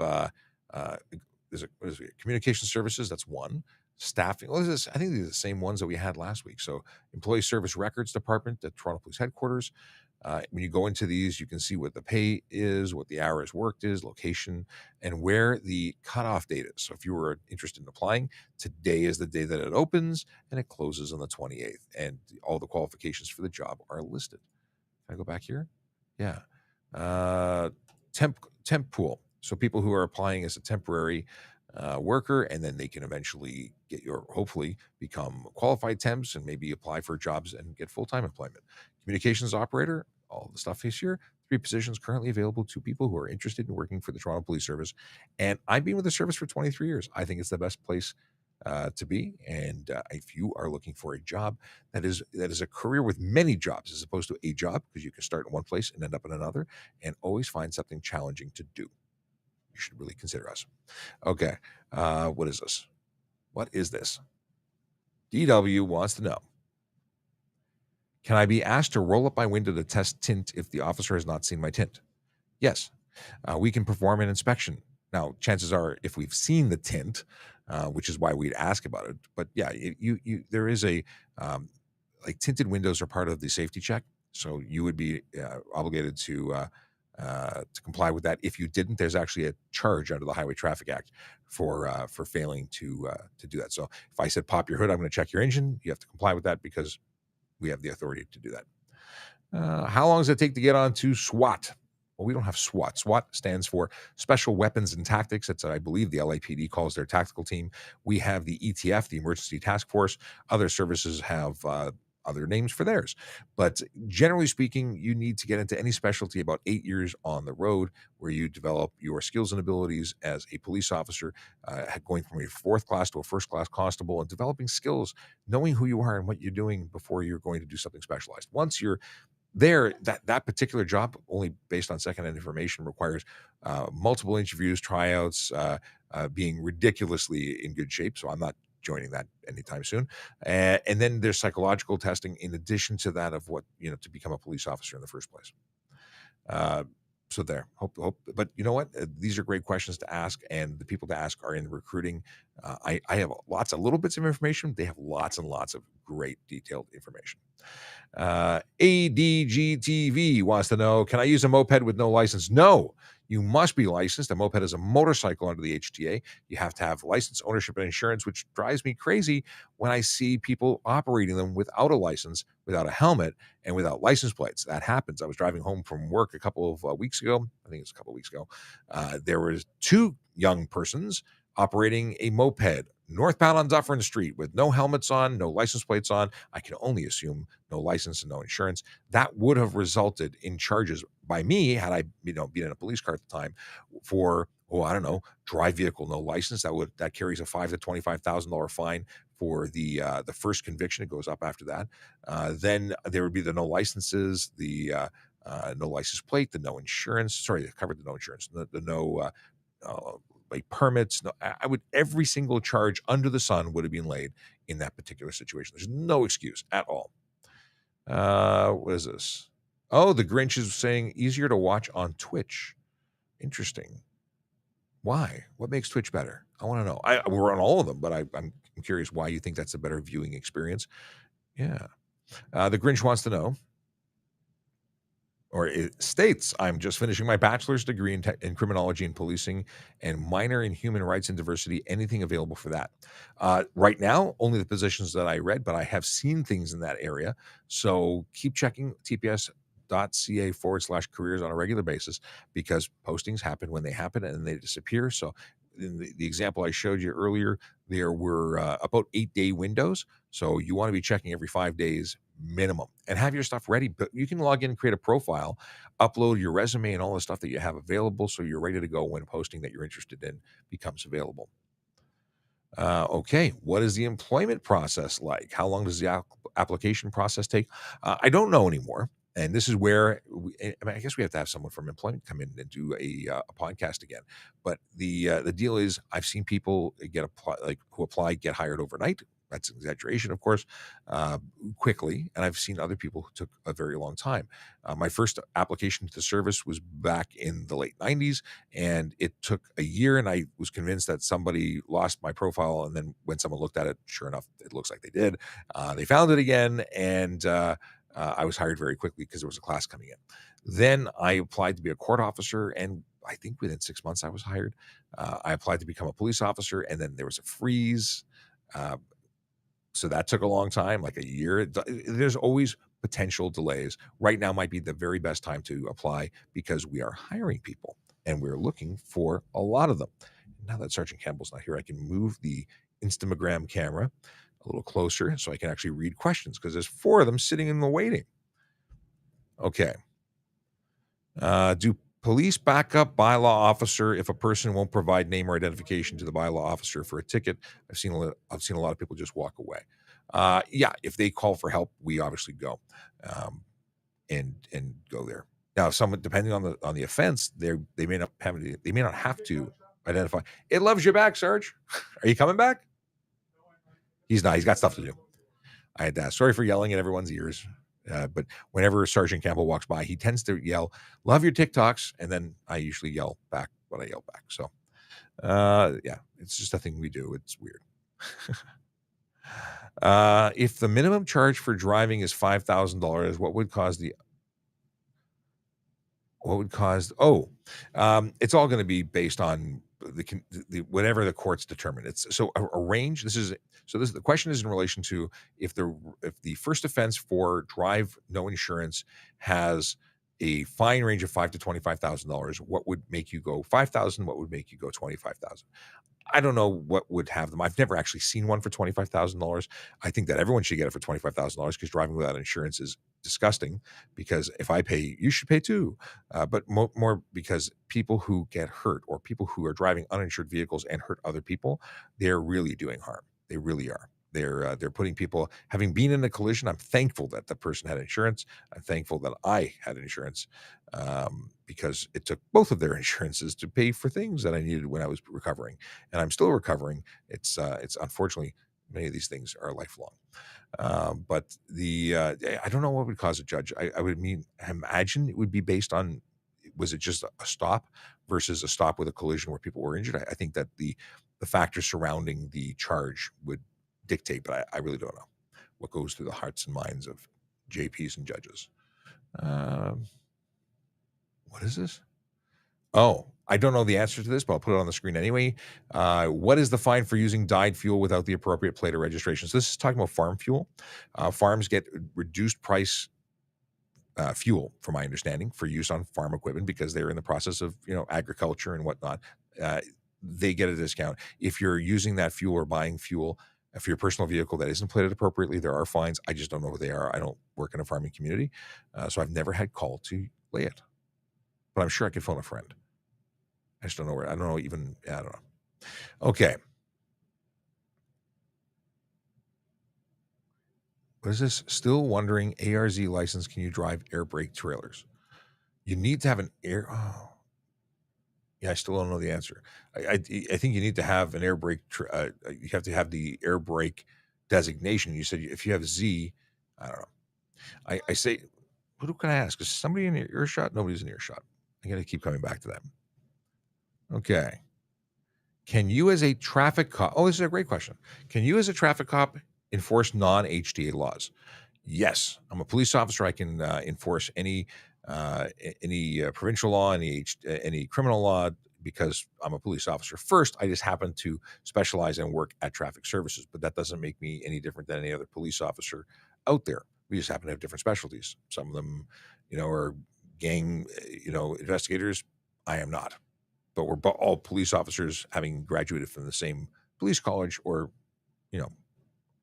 communication services. That's one. Staffing. I think these are the same ones that we had last week. So employee service records department at Toronto Police headquarters. When you go into these, you can see what the pay is, what the hours worked is, location, and where the cutoff date is. So if you were interested in applying, today is the day that it opens, and it closes on the 28th. And all the qualifications for the job are listed. Can I go back here? Yeah. Temp pool. So people who are applying as a temporary worker, and then they can eventually hopefully become qualified temps and maybe apply for jobs and get full-time employment. Communications operator, all the stuff is here. 3 positions currently available to people who are interested in working for the Toronto Police Service. And I've been with the service for 23 years. I think it's the best place to be. And if you are looking for a job that is a career with many jobs as opposed to a job, because you can start in one place and end up in another, and always find something challenging to do, you should really consider us. Okay. What is this? What is this? DW wants to know, can I be asked to roll up my window to test tint if the officer has not seen my tint? Yes. We can perform an inspection. Now, chances are, if we've seen the tint, which is why we'd ask about it. But yeah, there is a tinted windows are part of the safety check, so you would be obligated to comply with that. If you didn't, there's actually a charge under the Highway Traffic Act for failing to do that. So if I said pop your hood, I'm going to check your engine, you have to comply with that because we have the authority to do that. How long does it take to get on to SWAT? Well, we don't have SWAT. SWAT stands for Special Weapons and Tactics. That's, I believe, the LAPD calls their tactical team. We have the ETF, the Emergency Task Force. Other services have other names for theirs. But generally speaking, you need to get into any specialty about 8 years on the road, where you develop your skills and abilities as a police officer, going from a 4th class to a 1st class constable, and developing skills, knowing who you are and what you're doing before you're going to do something specialized. Once you're that particular job, only based on secondhand information, requires multiple interviews, tryouts, being ridiculously in good shape. So I'm not joining that anytime soon. And then there's psychological testing in addition to that of what, to become a police officer in the first place. So there, hope, but you know what? These are great questions to ask, and the people to ask are in recruiting. I have lots of little bits of information. They have lots and lots of great detailed information. ADGTV wants to know, can I use a moped with no license? No, you must be licensed. A moped is a motorcycle under the HTA. You have to have license, ownership, and insurance, which drives me crazy when I see people operating them without a license, without a helmet, and without license plates. That happens. I was driving home from work a couple of weeks ago. I think it's a couple of weeks ago. There was two young persons operating a moped northbound on Dufferin Street with no helmets on, no license plates on. I can only assume no license and no insurance. That would have resulted in charges by me had I, been in a police car at the time for, I don't know, drive vehicle no license. That carries a $5,000 to $25,000 fine for the first conviction. It goes up after that. Then there would be the no licenses, the no license plate, the no insurance. Sorry, they covered the no insurance, the no like permits. No, I would, every single charge under the sun would have been laid in that particular situation. There's no excuse at all. What is this? Oh, the Grinch is saying easier to watch on Twitch. Interesting. Why? What makes Twitch better? I want to know. We're on all of them, but I'm curious why you think that's a better viewing experience. Yeah. The Grinch wants to know, or it states, I'm just finishing my bachelor's degree in criminology and policing and minor in human rights and diversity. Anything available for that? Right now, only the positions that I read, but I have seen things in that area. So keep checking tps.ca/careers on a regular basis, because postings happen when they happen and they disappear. So in the example I showed you earlier, there were about 8-day windows. So you want to be checking every 5 days minimum and have your stuff ready. But you can log in and create a profile, upload your resume and all the stuff that you have available, so you're ready to go when posting that you're interested in becomes available. Okay, what is the employment process like? How long does the application process take? I don't know anymore. And this is where I guess we have to have someone from employment come in and do a podcast again. But the deal is, I've seen people who apply get hired overnight. That's an exaggeration, of course, quickly. And I've seen other people who took a very long time. My first application to the service was back in the late 90s, and it took a year. And I was convinced that somebody lost my profile. And then when someone looked at it, sure enough, it looks like they did. They found it again, and I was hired very quickly because there was a class coming in. Then I applied to be a court officer, and I think within 6 months I was hired. I applied to become a police officer, and then there was a freeze. So that took a long time, like a year. There's always potential delays. Right now might be the very best time to apply because we are hiring people and we're looking for a lot of them. Now that Sergeant Campbell's not here, I can move the Instagram camera a little closer so I can actually read questions, because there's 4 of them sitting in the waiting. Okay. Do police back up bylaw officer if a person won't provide name or identification to the bylaw officer for a ticket? I've seen a lot of people just walk away. Yeah, if they call for help, we obviously go and go there. Now, someone, depending on the offense, they may not have to identify. It loves you back, Sarge. Are you coming back? He's not. He's got stuff to do. I had to ask. Sorry for yelling in everyone's ears. But whenever Sergeant Campbell walks by, he tends to yell, "Love your TikToks," and then I usually yell back what I yell back. So, yeah, it's just a thing we do. It's weird. If the minimum charge for driving is $5,000, what would cause it's all going to be based on the whatever the courts determine. It's so a range. The question is in relation to if the first offense for drive no insurance has a fine range of $5,000 to $25,000. What would make you go 5,000? What would make you go 25,000? I don't know what would have them. I've never actually seen one for $25,000. I think that everyone should get it for $25,000 because driving without insurance is disgusting. Because if I pay, you should pay too. But more because people who get hurt or people who are driving uninsured vehicles and hurt other people, they're really doing harm. They really are. they're putting people, having been in a collision. I'm thankful that the person had insurance. I'm thankful that I had insurance, because it took both of their insurances to pay for things that I needed when I was recovering, and I'm still recovering. It's unfortunately, many of these things are lifelong. But I don't know what would cause a judge. I would imagine it would be based on, was it just a stop versus a stop with a collision where people were injured? I think that the factors surrounding the charge would dictate, but I really don't know what goes through the hearts and minds of JPs and judges. What is this? Oh, I don't know the answer to this, but I'll put it on the screen anyway. What is the fine for using dyed fuel without the appropriate plate or registration? So this is talking about farm fuel. Farms get reduced price fuel, from my understanding, for use on farm equipment because they're in the process of agriculture and whatnot. They get a discount if you're using that fuel or buying fuel for your personal vehicle that isn't plated appropriately. There are fines. I just don't know what they are. I don't work in a farming community, so I've never had call to lay it. But I'm sure I could phone a friend. I just don't know where. I don't know even. I don't know. Okay. What is this? Still wondering, ARZ license, can you drive air brake trailers? You need to have an air. Oh. Yeah, I still don't know the answer. I think you need to have an air brake. You have to have the air brake designation. You said if you have Z, I don't know. I say, who can I ask? Is somebody in earshot? Nobody's in earshot. I got to keep coming back to that. Okay. Can you as a traffic cop, oh, this is a great question. Can you as a traffic cop enforce non-HTA laws? Yes, I'm a police officer. I can enforce any provincial law, any criminal law, because I'm a police officer. First, I just happen to specialize and work at traffic services, but that doesn't make me any different than any other police officer out there. We just happen to have different specialties. Some of them, are gang, investigators. I am not. But we're all police officers, having graduated from the same police college or,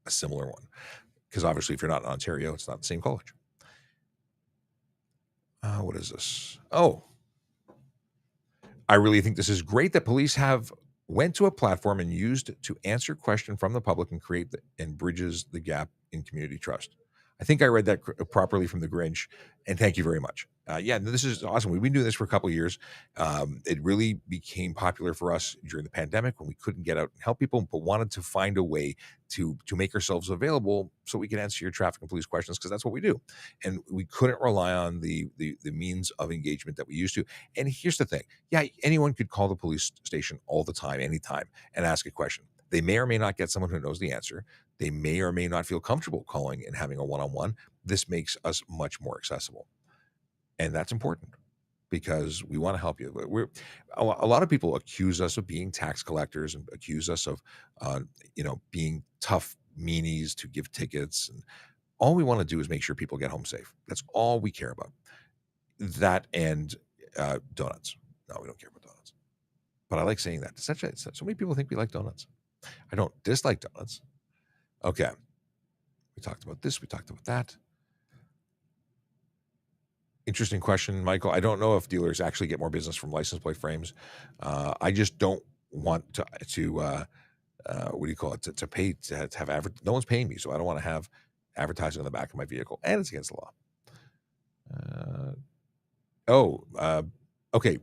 a similar one. Because obviously, if you're not in Ontario, it's not the same college. What is this? Oh, I really think this is great that police went to a platform and used to answer questions from the public and create and bridges the gap in community trust. I think I read that properly from the Grinch, and thank you very much. Yeah, this is awesome. We've been doing this for a couple of years. It really became popular for us during the pandemic when we couldn't get out and help people, but wanted to find a way to make ourselves available so we could answer your traffic and police questions, because that's what we do. And we couldn't rely on the means of engagement that we used to. And here's the thing. Yeah, anyone could call the police station all the time, anytime, and ask a question. They may or may not get someone who knows the answer. They may or may not feel comfortable calling and having a one-on-one. This makes us much more accessible. And that's important because we want to help you. A lot of people accuse us of being tax collectors and accuse us of, being tough meanies to give tickets. And all we want to do is make sure people get home safe. That's all we care about. That and donuts. No, we don't care about donuts. But I like saying that. So many people think we like donuts. I don't dislike donuts. Okay. We talked about this. We talked about that. Interesting question, Michael. I don't know if dealers actually get more business from license plate frames. I just don't want to what do you call it? To pay to have no one's paying me, so I don't want to have advertising on the back of my vehicle, and it's against the law. Okay.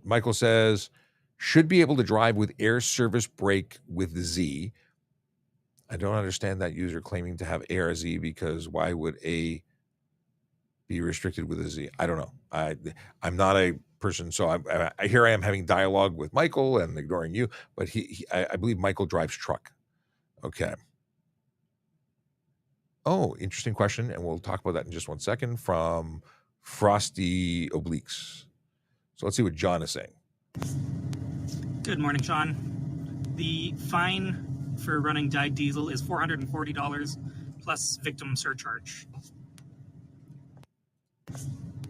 Michael says should be able to drive with air service brake with Z. I don't understand that user claiming to have ARZ because why would A be restricted with a Z? I don't know. I'm not a person, so I am having dialogue with Michael and ignoring you, but I believe Michael drives truck. Okay. Oh, interesting question, and we'll talk about that in just 1 second from Frosty Obliques. So let's see what John is saying. Good morning, Sean. The fine for running dyed diesel is $440 plus victim surcharge.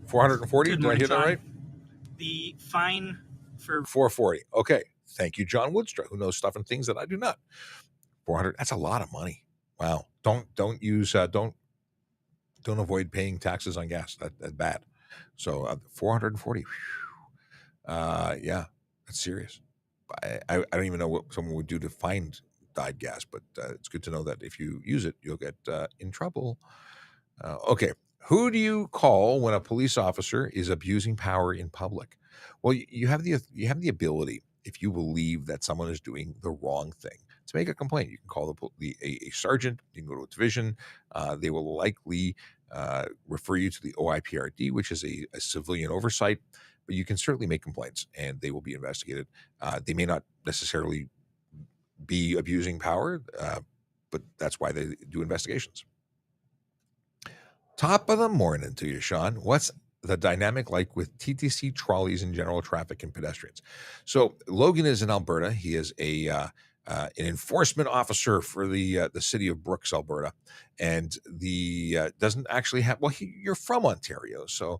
440? Good Did morning, I hear Sean. that right? The fine for 440. Okay. Thank you, John Woodstruck, who knows stuff and things that I do not. 400. That's a lot of money. Wow. Don't avoid paying taxes on gas. That's bad. So 440. Yeah, that's serious. I don't even know what someone would do to find dyed gas, but it's good to know that if you use it, you'll get in trouble. Okay. Who do you call when a police officer is abusing power in public? Well, you have the ability, if you believe that someone is doing the wrong thing, to make a complaint. You can call a sergeant. You can go to a division. They will likely refer you to the OIPRD, which is a civilian oversight. But you can certainly make complaints, and they will be investigated. They may not necessarily be abusing power, but that's why they do investigations. Top of the morning to you, Sean. What's the dynamic like with TTC trolleys and general traffic and pedestrians? So Logan is in Alberta. He is an enforcement officer for the city of Brooks, Alberta, and the doesn't actually have. Well, you're from Ontario, so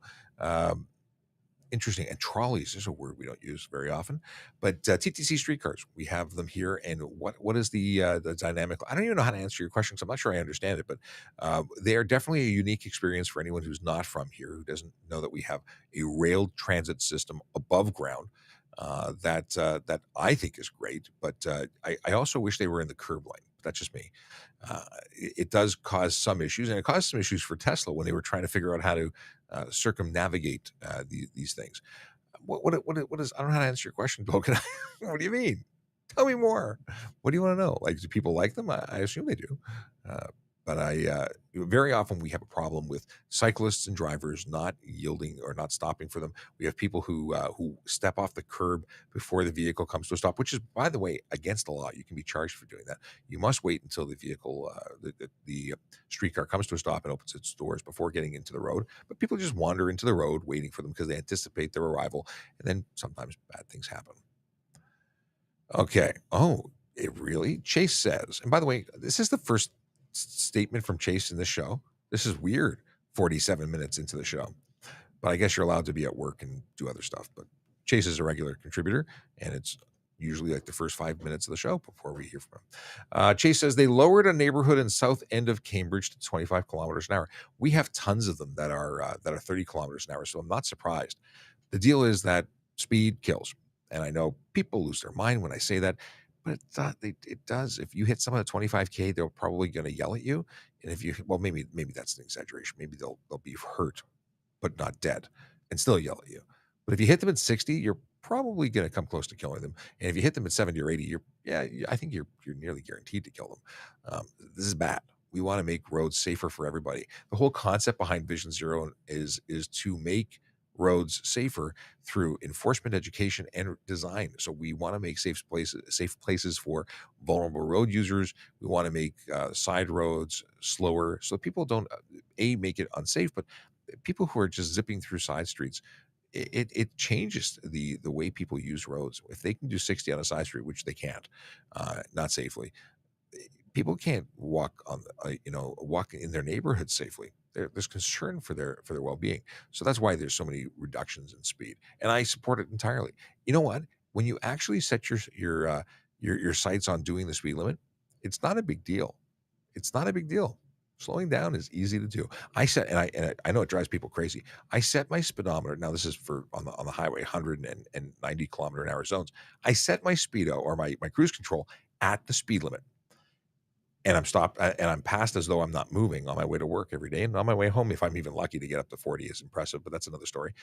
interesting. And trolleys is a word we don't use very often, but TTC streetcars, we have them here. And what is the dynamic? I don't even know how to answer your question, because I'm not sure I understand it, but they are definitely a unique experience for anyone who's not from here, who doesn't know that we have a rail transit system above ground that I think is great. But I also wish they were in the curb lane. That's just me. It does cause some issues, and it caused some issues for Tesla when they were trying to figure out how to circumnavigate these things. What is? I don't know how to answer your question, Bill. What do you mean? Tell me more. What do you want to know? Like, do people like them? I assume they do. But very often we have a problem with cyclists and drivers not yielding or not stopping for them. We have people who step off the curb before the vehicle comes to a stop, which is, by the way, against the law. You can be charged for doing that. You must wait until the vehicle, the streetcar comes to a stop and opens its doors before getting into the road. But people just wander into the road waiting for them because they anticipate their arrival, and then sometimes bad things happen. Okay. Oh, it really? Chase says, and by the way, this is the first statement from Chase in the show. This is weird. 47 minutes into the show, but I guess you're allowed to be at work and do other stuff. But Chase is a regular contributor, and it's usually like the first 5 minutes of the show before we hear from him. Chase says they lowered a neighborhood in south end of Cambridge to 25 kilometers an hour. We have tons of them that are 30 kilometers an hour, so I'm not surprised. The deal is that speed kills, and I know people lose their mind when I say that, but it does. If you hit someone at 25K, they're probably going to yell at you. And if you, well, maybe that's an exaggeration. Maybe they'll be hurt, but not dead, and still yell at you. But if you hit them at 60, you're probably going to come close to killing them. And if you hit them at 70 or 80, I think you're nearly guaranteed to kill them. This is bad. We want to make roads safer for everybody. The whole concept behind Vision Zero is to make roads safer through enforcement, education, and design. So we want to make safe places for vulnerable road users. We want to make side roads slower so people don't make it unsafe, but people who are just zipping through side streets, it changes the way people use roads. If they can do 60 on a side street, which they can't, not safely, people can't walk walk in their neighborhood safely. There's concern for their well-being. So that's why there's so many reductions in speed, and I support it entirely. You know what? When you actually set your sights on doing the speed limit, it's not a big deal. It's not a big deal. Slowing down is easy to do. I know it drives people crazy. I set my speedometer. Now this is for on the highway, 190 kilometer an hour zones. I set my speedo or my cruise control at the speed limit. And I'm stopped and I'm passed as though I'm not moving on my way to work every day. And on my way home, if I'm even lucky to get up to 40 is impressive, but that's another story.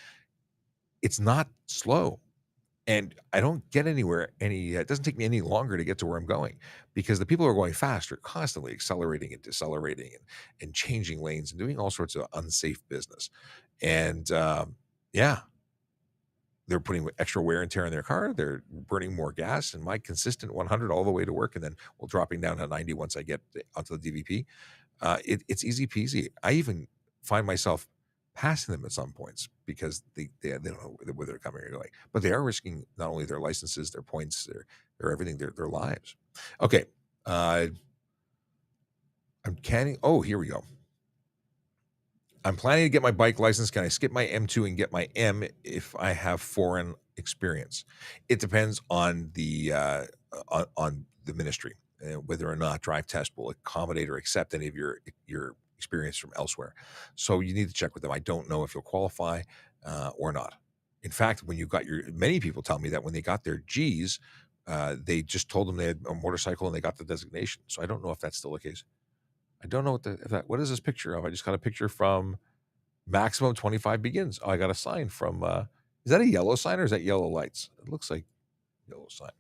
It's not slow. And I don't get anywhere it doesn't take me any longer to get to where I'm going, because the people who are going fast are constantly accelerating and decelerating and changing lanes and doing all sorts of unsafe business. And yeah, they're putting extra wear and tear in their car. They're burning more gas, and my consistent 100 all the way to work, and then dropping down to 90 once I get onto the DVP. It's easy peasy. I even find myself passing them at some points because they don't know where they're coming or going, but they are risking not only their licenses, their points, their everything, their lives. Okay. I'm canning. Oh, here we go. I'm planning to get my bike license. Can I skip my M2 and get my M if I have foreign experience? It depends on the ministry, whether or not Drive Test will accommodate or accept any of your experience from elsewhere. So you need to check with them. I don't know if you'll qualify or not. In fact, when you got many people tell me that when they got their G's, they just told them they had a motorcycle and they got the designation. So I don't know if that's still the case. I don't know what is this picture of? I just got a picture from Maximum 25 Begins. Oh, I got a sign from, is that a yellow sign or is that yellow lights? It looks like yellow sign.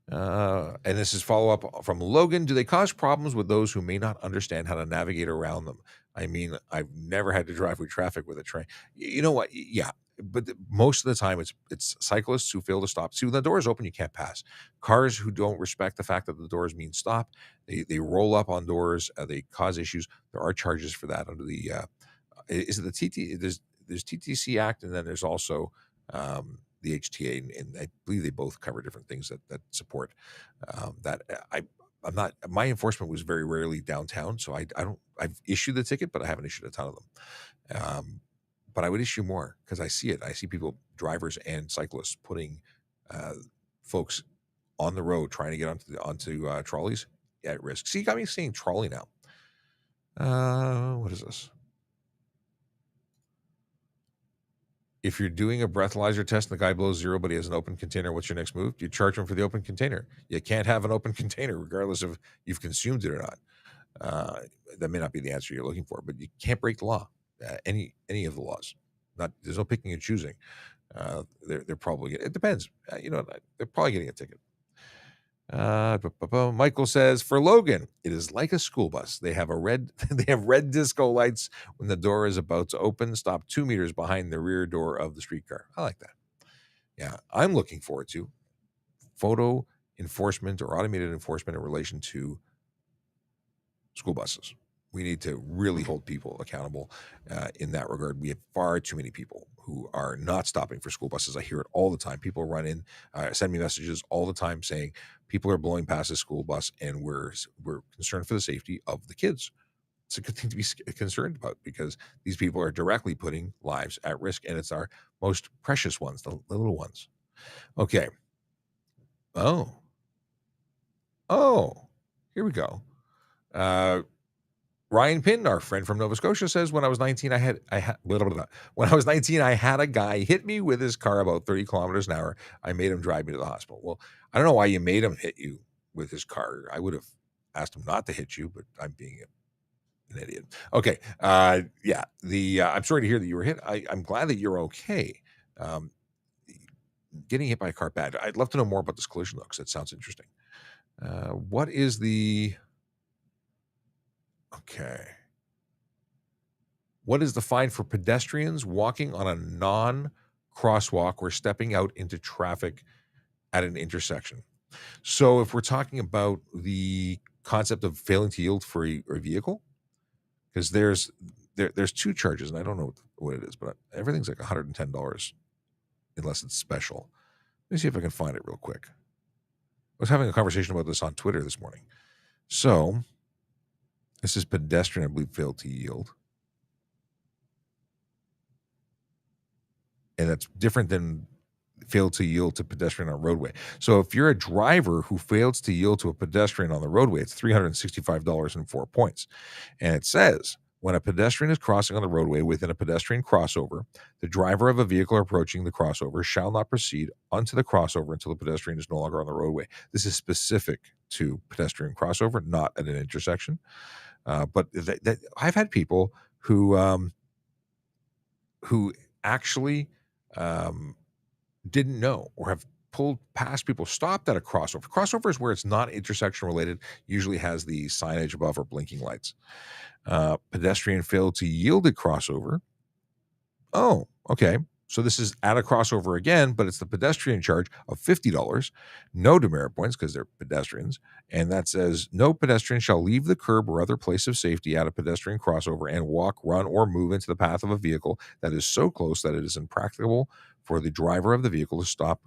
And this is follow up from Logan. Do they cause problems with those who may not understand how to navigate around them? I mean, I've never had to drive with traffic with a train. You know what? Yeah, but most of the time it's cyclists who fail to stop. See, when the door is open, you can't pass. Cars who don't respect the fact that the doors mean stop. They roll up on doors. They cause issues. There are charges for that under the. Is it the TT? There's TTC Act, and then there's also the HTA, and I believe they both cover different things that support that. I'm not. My enforcement was very rarely downtown, so I don't. I've issued the ticket, but I haven't issued a ton of them. But I would issue more because I see it. I see people, drivers and cyclists, putting folks on the road trying to get onto trolleys at risk. See, you got me saying trolley now. What is this? If you're doing a breathalyzer test and the guy blows 0, but he has an open container, what's your next move? You charge him for the open container. You can't have an open container regardless of you've consumed it or not. That may not be the answer you're looking for, but you can't break the law. Any of the laws. There's no picking and choosing. They're probably, it depends. They're probably getting a ticket. Michael says, for Logan, it is like a school bus. They have red disco lights when the door is about to open. Stop 2 meters behind the rear door of the streetcar. I like that. Yeah, I'm looking forward to photo enforcement or automated enforcement in relation to school buses. We need to really hold people accountable in that regard. We have far too many people who are not stopping for school buses. I hear it all the time. People run in, send me messages all the time saying people are blowing past a school bus, and we're concerned for the safety of the kids. It's a good thing to be concerned about because these people are directly putting lives at risk, and it's our most precious ones, the little ones. Okay. Oh, here we go. Ryan Pinn, our friend from Nova Scotia, says, when I was 19, I had when I was 19, I had a guy hit me with his car about 30 kilometers an hour. I made him drive me to the hospital. Well, I don't know why you made him hit you with his car. I would have asked him not to hit you, but I'm being an idiot. Okay. Yeah. I'm sorry to hear that you were hit. I'm glad that you're okay. Getting hit by a car, bad. I'd love to know more about this collision, though, because it sounds interesting. What is the... Okay. What is the fine for pedestrians walking on a non-crosswalk or stepping out into traffic at an intersection? So if we're talking about the concept of failing to yield for a vehicle, because there's 2 charges, and I don't know what it is, but everything's like $110 unless it's special. Let me see if I can find it real quick. I was having a conversation about this on Twitter this morning. So this is pedestrian, I believe, failed to yield. And that's different than failed to yield to pedestrian on roadway. So if you're a driver who fails to yield to a pedestrian on the roadway, it's $365 and 4 points. And it says, when a pedestrian is crossing on the roadway within a pedestrian crossover, the driver of a vehicle approaching the crossover shall not proceed onto the crossover until the pedestrian is no longer on the roadway. This is specific to pedestrian crossover, not at an intersection. But I've had people who actually didn't know or have pulled past people, stopped at a crossover. Crossover is where it's not intersection related, usually has the signage above or blinking lights. Pedestrian failed to yield at crossover. Oh, okay. So this is at a crossover again, but it's the pedestrian charge of $50, no demerit points because they're pedestrians. And that says, no pedestrian shall leave the curb or other place of safety at a pedestrian crossover and walk, run, or move into the path of a vehicle that is so close that it is impracticable for the driver of the vehicle to stop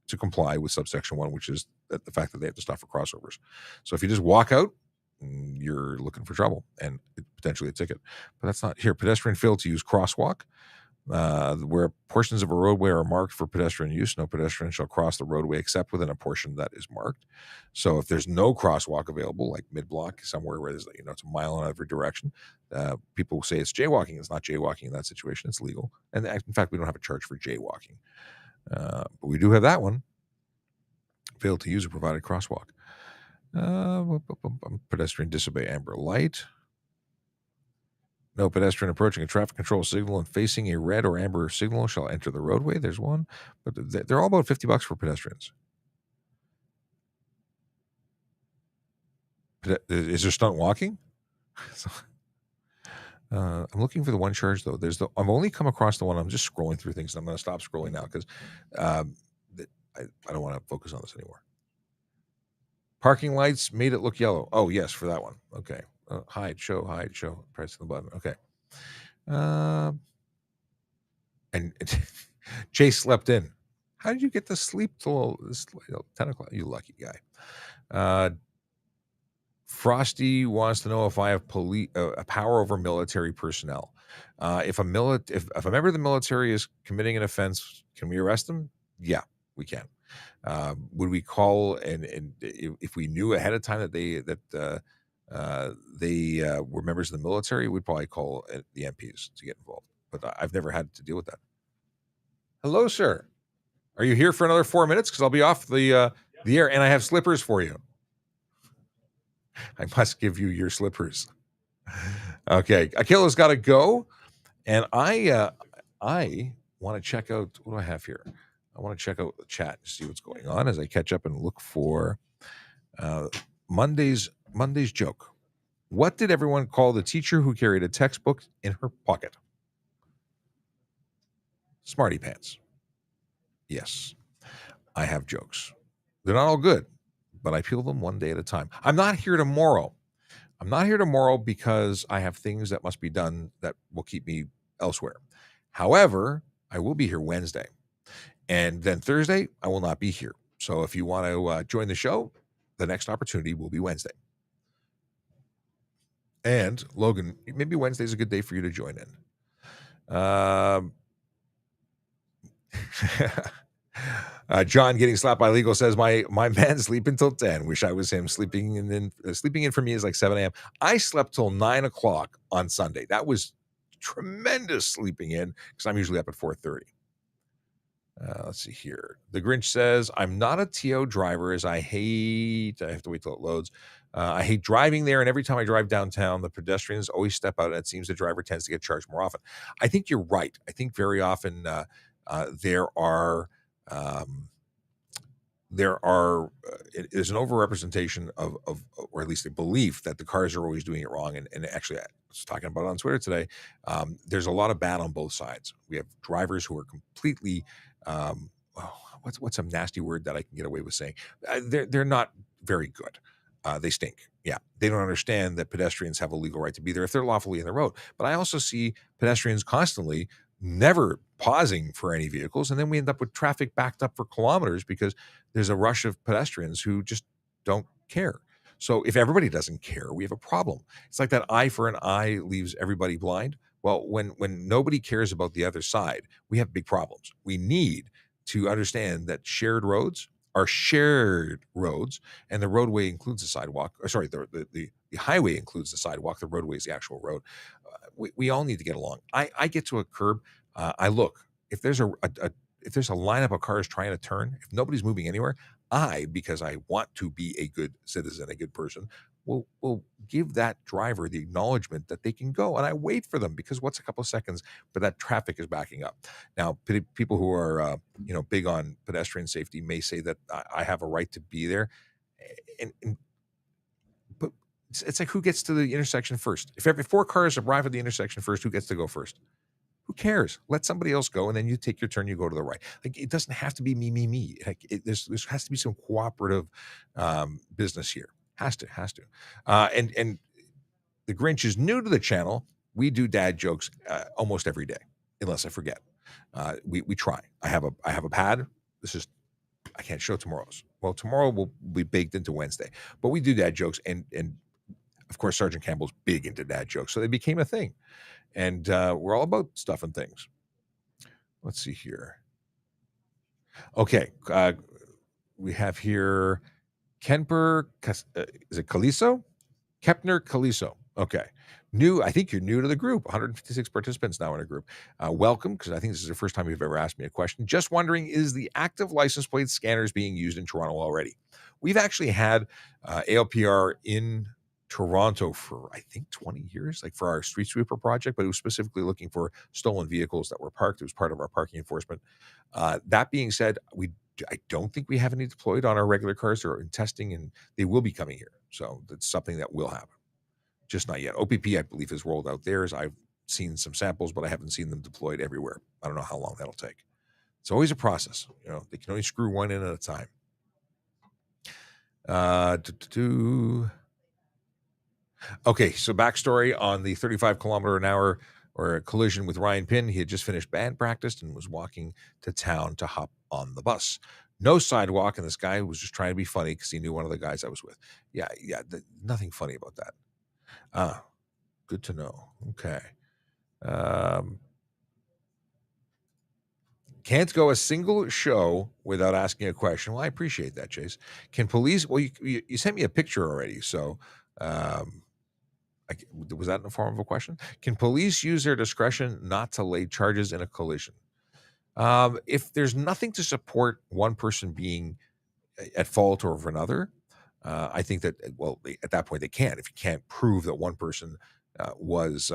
to comply with subsection 1, which is the fact that they have to stop for crossovers. So if you just walk out, you're looking for trouble and potentially a ticket. But that's not here. Pedestrian failed to use crosswalk. Where portions of a roadway are marked for pedestrian use, no pedestrian shall cross the roadway except within a portion that is marked. So if there's no crosswalk available, like mid-block, somewhere where there's, it's a mile in every direction, people say it's jaywalking. It's not jaywalking in that situation. It's legal. And in fact, we don't have a charge for jaywalking. But we do have that one. Failed to use a provided crosswalk. Pedestrian disobey amber light. No pedestrian approaching a traffic control signal and facing a red or amber signal shall enter the roadway. There's one, but they're all about $50 for pedestrians. Is there stunt walking? I'm looking for the one charge though. I've only come across the one. I'm just scrolling through things. And I'm going to stop scrolling now because I don't want to focus on this anymore. Parking lights made it look yellow. Oh yes, for that one. Okay. Hide, show. Press the button. Okay. And Chase slept in. How did you get to sleep till 10 o'clock? You lucky guy. Frosty wants to know if I have a power over military personnel. If a member of the military is committing an offense, can we arrest them? Yeah, we can. Would we call and if we knew ahead of time that they were members of the military, we'd probably call the MPs to get involved. But I've never had to deal with that. Hello, sir. Are you here for another 4 minutes? Because I'll be off the air, and I have slippers for you. I must give you your slippers. Okay, Akila's got to go, and I want to check out what do I have here. I want to check out the chat to see what's going on as I catch up and look for Monday's joke. What did everyone call the teacher who carried a textbook in her pocket? Smarty pants. Yes, I have jokes. They're not all good, but I peel them one day at a time. I'm not here tomorrow because I have things that must be done that will keep me elsewhere. However, I will be here Wednesday. And then Thursday, I will not be here. So if you want to join the show, the next opportunity will be Wednesday. And Logan, maybe Wednesday is a good day for you to join in. John getting slapped by legal says my man sleep until 10. Wish I was him. Sleeping in for me is like 7 a.m. I slept till 9 o'clock on Sunday. That was tremendous sleeping in because I'm usually up at 4:30. Let's see here. The Grinch says, I'm not a TO driver as I have to wait till it loads. I hate driving there. And every time I drive downtown, the pedestrians always step out and it seems the driver tends to get charged more often. I think you're right. I think very often there's an overrepresentation of, or at least a belief that the cars are always doing it wrong. And actually, I was talking about it on Twitter today. There's a lot of bad on both sides. We have drivers who are completely, what's a nasty word that I can get away with saying? They're not very good. They stink. Yeah. They don't understand that pedestrians have a legal right to be there if they're lawfully in the road. But I also see pedestrians constantly never pausing for any vehicles. And then we end up with traffic backed up for kilometers because there's a rush of pedestrians who just don't care. So if everybody doesn't care, we have a problem. It's like that eye for an eye leaves everybody blind. Well, when nobody cares about the other side, we have big problems. We need to understand that shared roads are shared roads, and the roadway includes the sidewalk. Or sorry, the highway includes the sidewalk. The roadway is the actual road. We all need to get along. I get to a curb. I look. If there's a lineup of cars trying to turn, if nobody's moving anywhere, because I want to be a good citizen, a good person, will give that driver the acknowledgement that they can go. And I wait for them because what's a couple of seconds, but that traffic is backing up. Now, people who are big on pedestrian safety may say that I have a right to be there, but it's like who gets to the intersection first? If 4 cars arrive at the intersection first, who gets to go first? Who cares? Let somebody else go, and then you take your turn. You go to the right. Like it doesn't have to be me. Like there has to be some cooperative business here. Has to. And the Grinch is new to the channel. We do dad jokes almost every day, unless I forget. We try. I have a pad. I can't show tomorrow's. Well, tomorrow will be baked into Wednesday, but we do dad jokes, and of course Sergeant Campbell's big into dad jokes, so they became a thing. And we're all about stuff and things. Let's see here. Okay. We have here Kemper, is it Caliso? Kepner Caliso. Okay. I think you're new to the group. 156 participants now in a group. Welcome, because I think this is the first time you've ever asked me a question. Just wondering, is the active license plate scanners being used in Toronto already? We've actually had ALPR in Toronto for, I think, 20 years, like for our street sweeper project, but it was specifically looking for stolen vehicles that were parked. It was part of our parking enforcement. That being said, I don't think we have any deployed on our regular cars or in testing, and they will be coming here. So that's something that will happen. Just not yet. OPP, I believe, has rolled out theirs. I've seen some samples, but I haven't seen them deployed everywhere. I don't know how long that'll take. It's always a process. They can only screw one in at a time. Okay, so backstory on the 35-kilometer-an-hour or a collision with Ryan Pinn. He had just finished band practice and was walking to town to hop on the bus. No sidewalk, and this guy was just trying to be funny because he knew one of the guys I was with. Yeah, nothing funny about that. Good to know. Okay. Can't go a single show without asking a question. Well, I appreciate that, Chase. Can police? Well, you sent me a picture already, so was that in the form of a question? Can police use their discretion not to lay charges in a collision? If there's nothing to support one person being at fault over another, I think that at that point they can. If you can't prove that one person was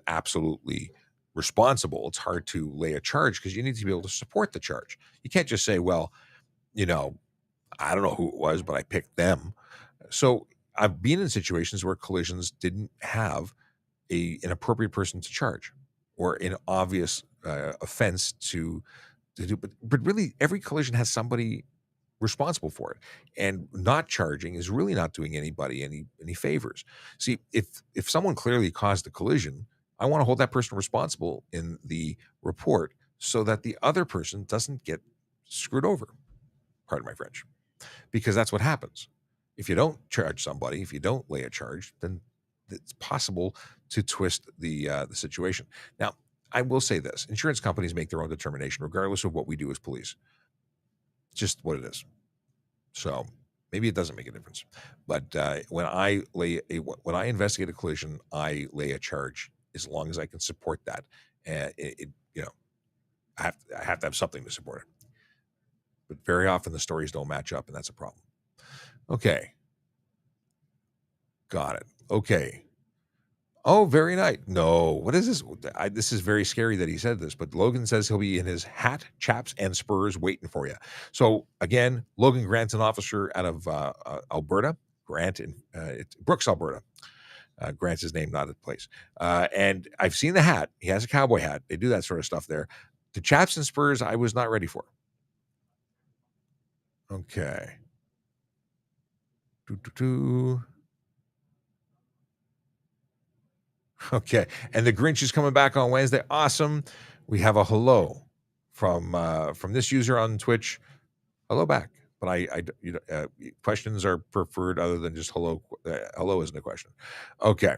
absolutely responsible, it's hard to lay a charge because you need to be able to support the charge. You can't just say, well, I don't know who it was, but I picked them. So I've been in situations where collisions didn't have an appropriate person to charge or an obvious offense to do, but really every collision has somebody responsible for it, and not charging is really not doing anybody any favors. See, if someone clearly caused the collision, I want to hold that person responsible in the report so that the other person doesn't get screwed over. Pardon my French, because that's what happens. If you don't charge somebody, if you don't lay a charge, then it's possible to twist the situation. Now, I will say this: insurance companies make their own determination, regardless of what we do as police. Just what it is. So maybe it doesn't make a difference. But when I investigate a collision, I lay a charge as long as I can support that. And I have to have something to support it. But very often the stories don't match up, and that's a problem. Okay. Got it. Okay. Oh, very nice. No, what is this? This is very scary that he said this, but Logan says he'll be in his hat, chaps, and spurs waiting for you. So again, Logan Grant's an officer out of Alberta. Grant in it's Brooks, Alberta. Grant's his name, not the place. And I've seen the hat. He has a cowboy hat. They do that sort of stuff there. The chaps and spurs, I was not ready for. Okay. Okay. And the Grinch is coming back on Wednesday. Awesome. We have a hello from this user on Twitch. Hello back. But questions are preferred other than just hello. Hello isn't a question. Okay.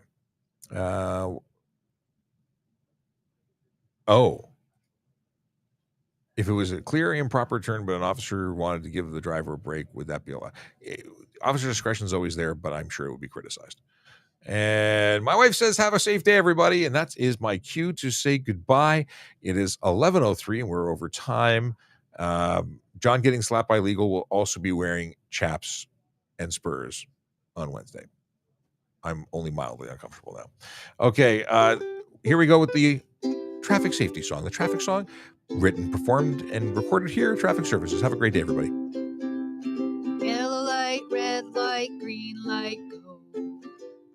If it was a clear improper turn, but an officer wanted to give the driver a break, would that be allowed? Officer discretion is always there, but I'm sure it would be criticized. And my wife says, have a safe day, everybody. And that is my cue to say goodbye. It is 11:03 and we're over time. John getting slapped by legal will also be wearing chaps and spurs on Wednesday. I'm only mildly uncomfortable now. Okay, here we go with the traffic safety song. The traffic song, written, performed, and recorded here, Traffic Services. Have a great day, everybody. Yellow light, red light, green light, go.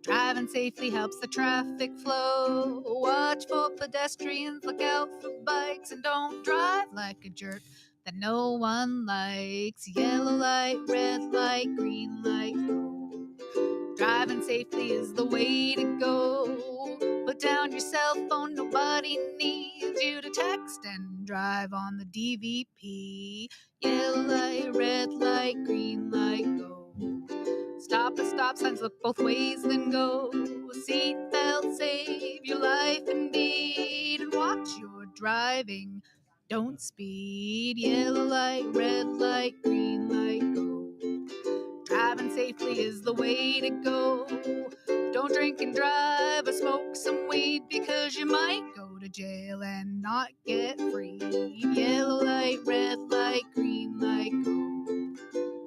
Driving safely helps the traffic flow. Watch for pedestrians, look out for bikes, and don't drive like a jerk that no one likes. Yellow light, red light, green light, go. Driving safely is the way to go. Put down your cell phone, nobody needs you to text and drive on the DVP. Yellow light, red light, green light, go. Stop at stop signs, look both ways, then go. Seatbelt, save your life indeed. And watch your driving, don't speed. Yellow light, red light, green light, go. Driving safely is the way to go. Don't drink and drive or smoke some weed, because you might go to jail and not get free. Yellow light, red light, green light, go.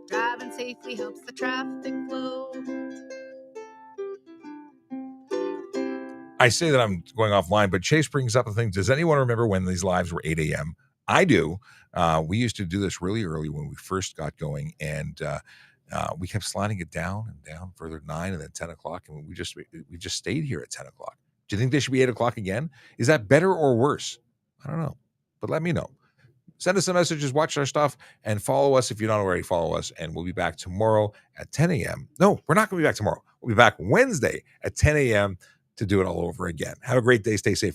Driving safely helps the traffic flow. I say that I'm going offline, but Chase brings up the thing. Does anyone remember when these lives were 8 a.m.? I do. We used to do this really early when we first got going, and we kept sliding it down and down further at 9 and then 10 o'clock, and we just stayed here at 10 o'clock. Do you think they should be 8 o'clock again? Is that better or worse? I don't know, but let me know. Send us some messages, watch our stuff, and follow us if you don't already follow us. And we'll be back tomorrow at 10 a.m. No, we're not going to be back tomorrow. We'll be back Wednesday at 10 a.m. to do it all over again. Have a great day. Stay safe.